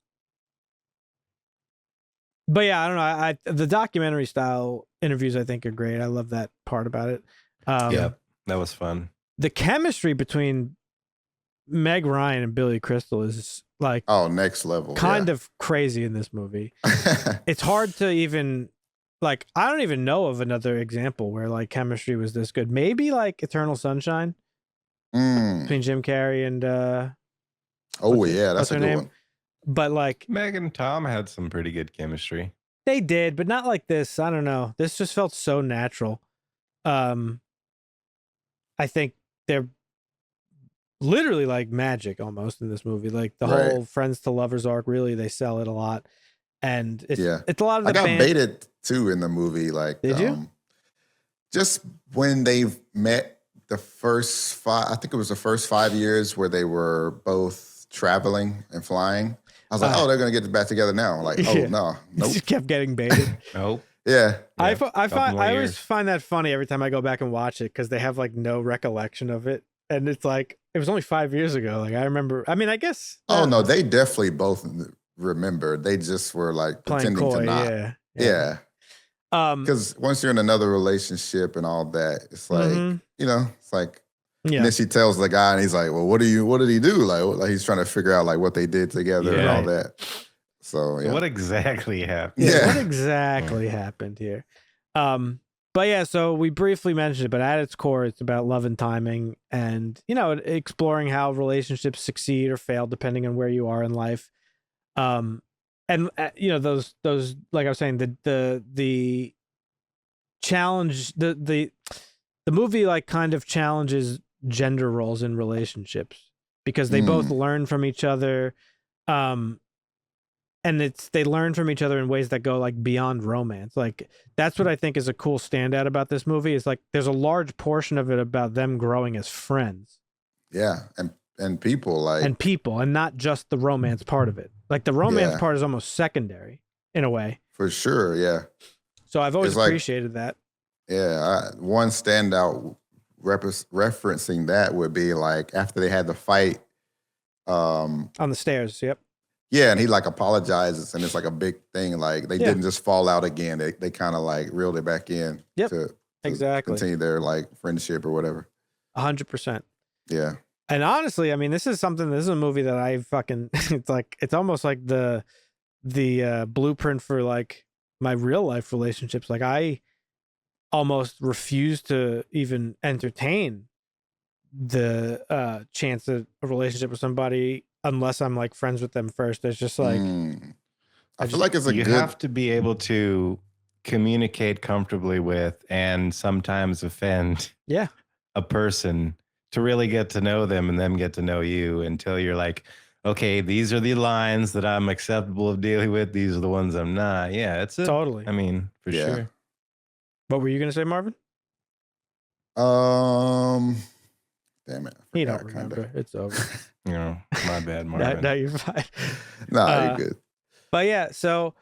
yeah, I don't know. The documentary style interviews I think are great. I love that part about it. That was fun. The chemistry between Meg Ryan and Billy Crystal is like next level. Kind of crazy in this movie. It's hard to even like, I don't even know of another example where like chemistry was this good. Maybe like Eternal Sunshine between Jim Carrey and that's a good one. But like Meg and Tom had some pretty good chemistry. They did, but not like this. I don't know. This just felt so natural. I think they're literally like magic almost in this movie. Like the whole friends to lovers arc, really, they sell it a lot. And it's a lot of the I got baited too in the movie. Like, did you? Just when they met the first I think it was the first 5 years where they were both traveling and flying. I was like, they're gonna get back together now. Like, no, nope. Just kept getting baited. Nope. Yeah. I always find that funny every time I go back and watch it, because they have like no recollection of it, and it's like it was only 5 years ago. Like, I remember. I mean, I guess. Oh no, they definitely both remember. They just were like pretending coy, to not. Yeah. Because once you're in another relationship and all that, it's like it's like. Yeah. And then she tells the guy, and he's like, "Well, what did he do?" Like he's trying to figure out like what they did together and all that. So what exactly happened? What exactly happened here? But yeah, so we briefly mentioned it, but at its core, it's about love and timing, and exploring how relationships succeed or fail depending on where you are in life. And those like I was saying, the challenge, the movie like kind of challenges gender roles in relationships, because they both learn from each other, and they learn from each other in ways that go like beyond romance. Like, that's what I think is a cool standout about this movie, is like there's a large portion of it about them growing as friends. Yeah, and people and not just the romance part of it. Like, the romance part is almost secondary in a way. For sure, yeah. So I've always appreciated that. Yeah, one standout referencing that would be like after they had the fight on the stairs. Yep. Yeah, and he like apologizes, and it's like a big thing. Like, they didn't just fall out again. They kind of like reeled it back in. Yep. To exactly continue their like friendship or whatever. 100%. Yeah. And honestly, I mean, this is a movie that I fucking it's almost like the blueprint for like my real life relationships. Like, I almost refuse to even entertain the chance of a relationship with somebody unless I'm like friends with them first. It's just like I feel like it's you have to be able to communicate comfortably with and sometimes offend a person to really get to know them and them get to know you, until you're like, okay, these are the lines that I'm acceptable of dealing with. These are the ones I'm not. Yeah, it's totally. I mean, for sure. What were you gonna say, Marvin? Damn it. You don't remember. It's over. My bad, Marvin. No, you're fine. Nah, you're good. But yeah, so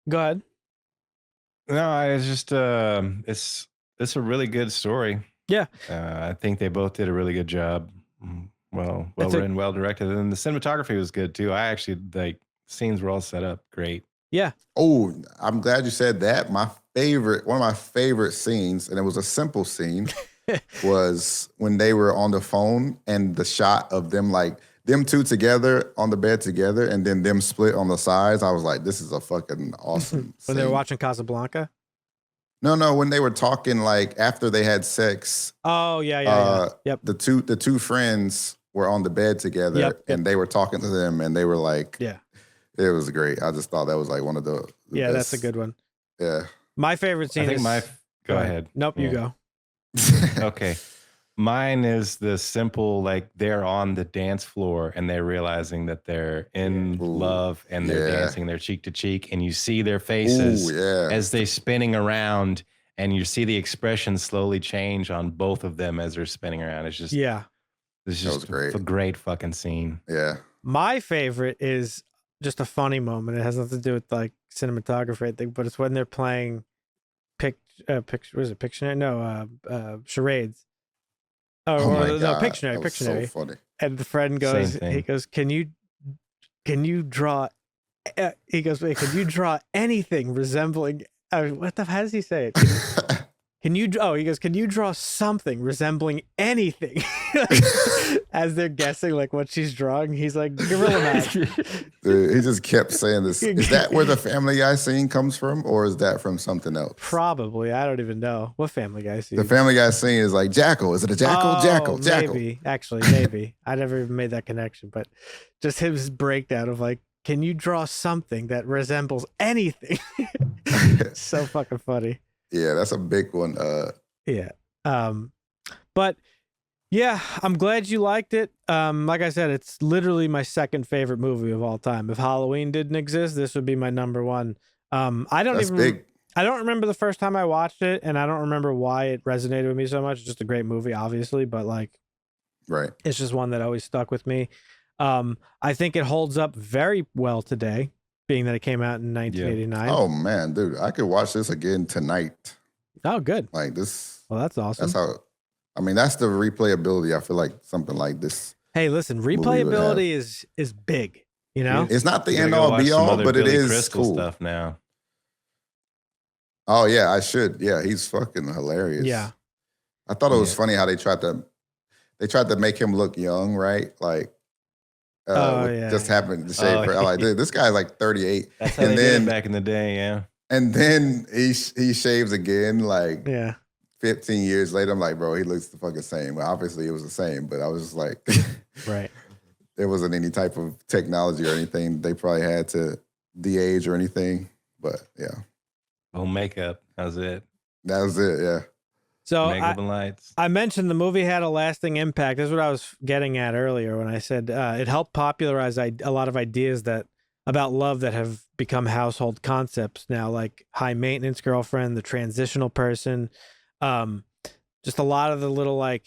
go ahead. No, it's just it's a really good story. Yeah. I think they both did a really good job. Well written, well directed, and the cinematography was good too. I actually like scenes were all set up great. Yeah. Oh, I'm glad you said that. One of my favorite scenes, and it was a simple scene, was when they were on the phone and the shot of them like them two together on the bed together, and then them split on the sides. I was like, this is a fucking awesome. When they were scene. watching Casablanca. No, when they were talking like after they had sex. Oh yeah. Yep. The two friends were on the bed together, Yep. and they were talking to them, and they were like, Yeah. It was great. I just thought that was like one of the best. That's a good one. Yeah. My favorite scene. I think go ahead. Nope, you go. Okay. Mine is the simple, like they're on the dance floor and they're realizing that they're in love and they're dancing, they're cheek to cheek, and you see their faces as they spinning around, and you see the expression slowly change on both of them as they're spinning around. It's just it's just a great fucking scene. Yeah. My favorite is just a funny moment. It has nothing to do with like cinematography, I think, but it's when they're playing Pictionary? No, charades. No, Pictionary. So funny. And the friend goes, he goes, can you draw? He goes, wait, can you draw anything resembling? How does he say it? Can you? Oh, he goes, can you draw something resembling anything? As they're guessing like what she's drawing, he's like, Gorilla Man. Dude, he just kept saying this. Is that where the Family Guy scene comes from, or is that from something else? Probably. I don't even know what Family Guy scene. The Family Guy scene is like Jackal. Is it a jackal? Jackal. Maybe. Actually, maybe. I never even made that connection, but just his breakdown of like, can you draw something that resembles anything? So fucking funny. Yeah, that's a big one. But yeah, I'm glad you liked it. Like I said, it's literally my second favorite movie of all time. If Halloween didn't exist, this would be my number one. I don't remember the first time I watched it, and I don't remember why it resonated with me so much. It's just a great movie, obviously, but like, it's just one that always stuck with me. I think it holds up very well today, being that it came out in 1989. Oh man, dude, I could watch this again tonight. Oh, good. Like this. Well, that's awesome. That's how. I mean, that's the replayability. I feel like something like this. Hey, listen, replayability is big. You know, it's not the end all be all, but it is cool stuff now. Oh yeah, I should. Yeah, he's fucking hilarious. Yeah, I thought it was funny how they tried to make him look young, right? Like, just happened to shave. I'm like, dude, this guy's like 38. That's how they did it back in the day. Yeah, and then he shaves again, like 15 years later. I'm like, bro, he looks the fucking same. Well, obviously, it was the same, but I was just like, right. There wasn't any type of technology or anything they probably had to de-age or anything. But yeah. Oh, makeup. That was it. That was it, yeah. So makeup and lights. I mentioned the movie had a lasting impact. That's what I was getting at earlier when I said it helped popularize a lot of ideas about love that have become household concepts now, like high maintenance girlfriend, the transitional person, just a lot of the little like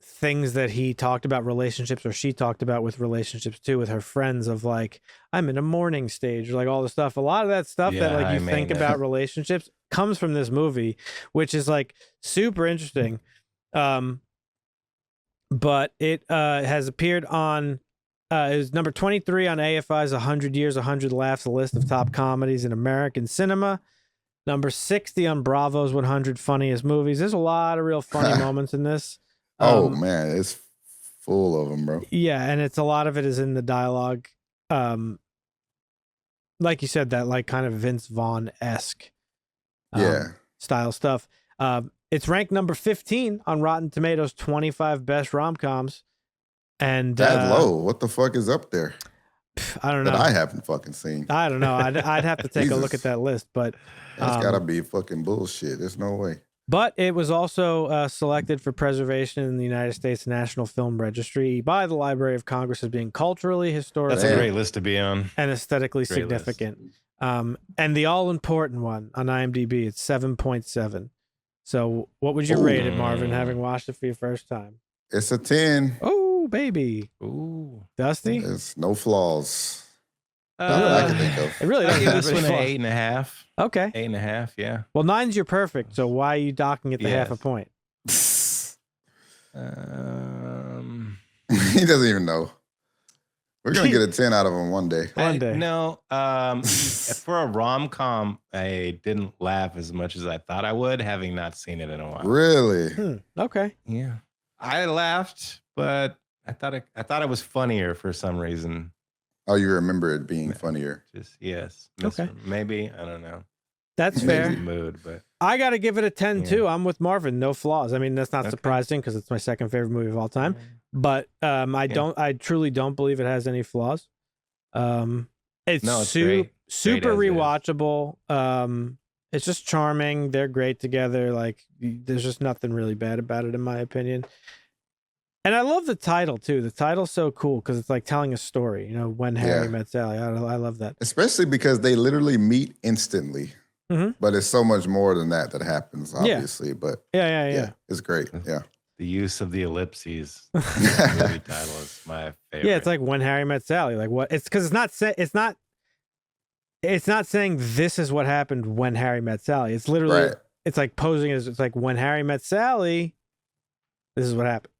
things that he talked about relationships, or she talked about with relationships too, with her friends, of like, I'm in a mourning stage, or like all the stuff. A lot of that stuff that like you think about relationships comes from this movie, which is like super interesting. But it has appeared on is number 23 on AFI's 100 Years, 100 Laughs, a list of top comedies in American cinema. Number 60 on Bravo's 100 funniest movies. There's a lot of real funny moments in this. Oh man, it's full of them, bro. Yeah, and it's a lot of it is in the dialogue. Like you said, that like kind of Vince Vaughn-esque style stuff. It's ranked number 15 on Rotten Tomatoes 25 best rom-coms. And that low. What the fuck is up there? I don't know. That I haven't fucking seen. I don't know. I'd have to take a look at that list, but that's gotta be fucking bullshit. There's no way. But it was also selected for preservation in the United States National Film Registry by the Library of Congress as being culturally, historically, that's a great list to be on, and aesthetically significant. And the all-important one on IMDb, it's 7.7. So what would you rate it, Marvin, having watched it for your first time? It's a 10. Oh, baby. Ooh. Dusty? There's no flaws. I can think of. It really doesn't give have this any one flaws. an 8.5. Okay. 8.5, yeah. Well, 9's your perfect, so why are you docking it to half a point? He doesn't even know. We're gonna get a 10 out of him one day. No, for a rom-com, I didn't laugh as much as I thought I would, having not seen it in a while. Really? Okay. Yeah. I laughed, but I thought it was funnier for some reason. Oh, you remember it being funnier. Just yes. Okay. Maybe I don't know. That's Maybe. fair. Mood, but I got to give it a 10 too. I'm with Marvin. No flaws. I mean, that's not Okay. surprising because it's my second favorite movie of all time. But I truly don't believe it has any flaws. It's great. super Great as rewatchable. It's just charming. They're great together. Like, there's just nothing really bad about it, in my opinion. And I love the title too. The title's so cool because it's like telling a story. You know, When Harry Met Sally. I love that. Especially because they literally meet instantly. Mm-hmm. But it's so much more than that happens, obviously. But yeah, it's great. Yeah. the use of the ellipses in the movie title is my favorite. Yeah, it's like When Harry Met Sally. Like what? It's because it's not saying this is what happened when Harry met Sally. It's literally it's like posing as it's like when Harry met Sally. This is what happened.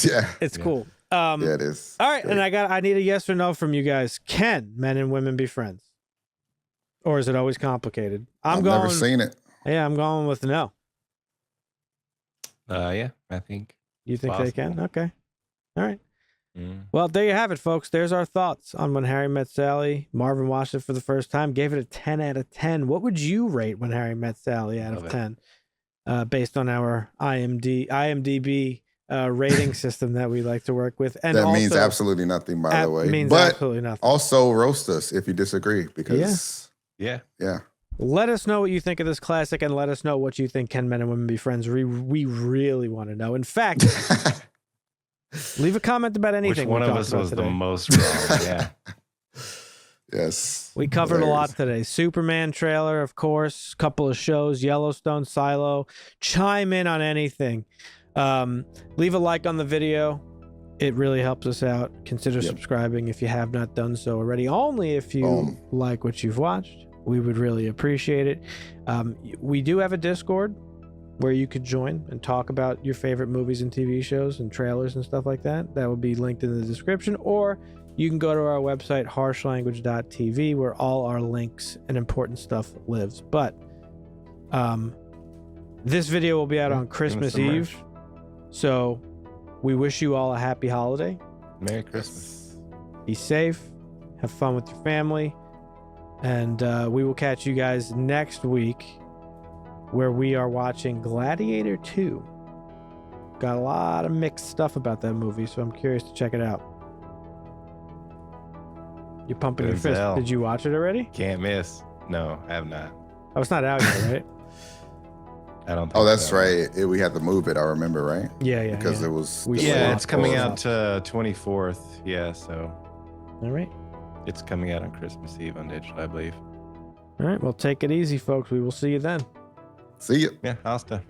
Yeah. It's cool. Yeah, it is. All right, and I need a yes or no from you guys. Can men and women be friends? Or is it always complicated? I've never seen it. Yeah, I'm going with no. Yeah, I think. You think they can? Okay. All right. Mm. Well, there you have it, folks. There's our thoughts on When Harry Met Sally. Marvin watched it for the first time, gave it a 10 out of 10. What would you rate When Harry Met Sally out of 10? Based on our IMDb rating system that we like to work with. And that also, means absolutely nothing, by the way. Means but absolutely nothing. Also roast us if you disagree, because Yeah. Let us know what you think of this classic, and let us know what you think. Can men and women be friends? We really want to know. In fact, leave a comment about anything. Which one of us was today. the most wrong? Yeah. Yes. We covered a lot today. Superman trailer, of course, couple of shows, Yellowstone, Silo. Chime in on anything. Leave a like on the video. It really helps us out. Consider subscribing if you have not done so already. Only if you like what you've watched. We would really appreciate it. We do have a Discord where you could join and talk about your favorite movies and TV shows and trailers and stuff like that. That will be linked in the description. Or you can go to our website, harshlanguage.tv, where all our links and important stuff lives. But this video will be out on Christmas Eve. So we wish you all a happy holiday. Merry Christmas. Be safe. Have fun with your family. And we will catch you guys next week, where we are watching Gladiator 2. Got a lot of mixed stuff about that movie, so I'm curious to check it out. You're pumping your fist. Did you watch it already? Can't miss. No, I have not. Oh, it's not out yet, right? I don't think Oh, that's so. right. We had to move it, I remember, right? Yeah. Because it was... Yeah, it's coming out 24th. Yeah, so... All right. It's coming out on Christmas Eve on digital, I believe. All right, well, take it easy, folks. We will see you then. See you. Yeah, hasta.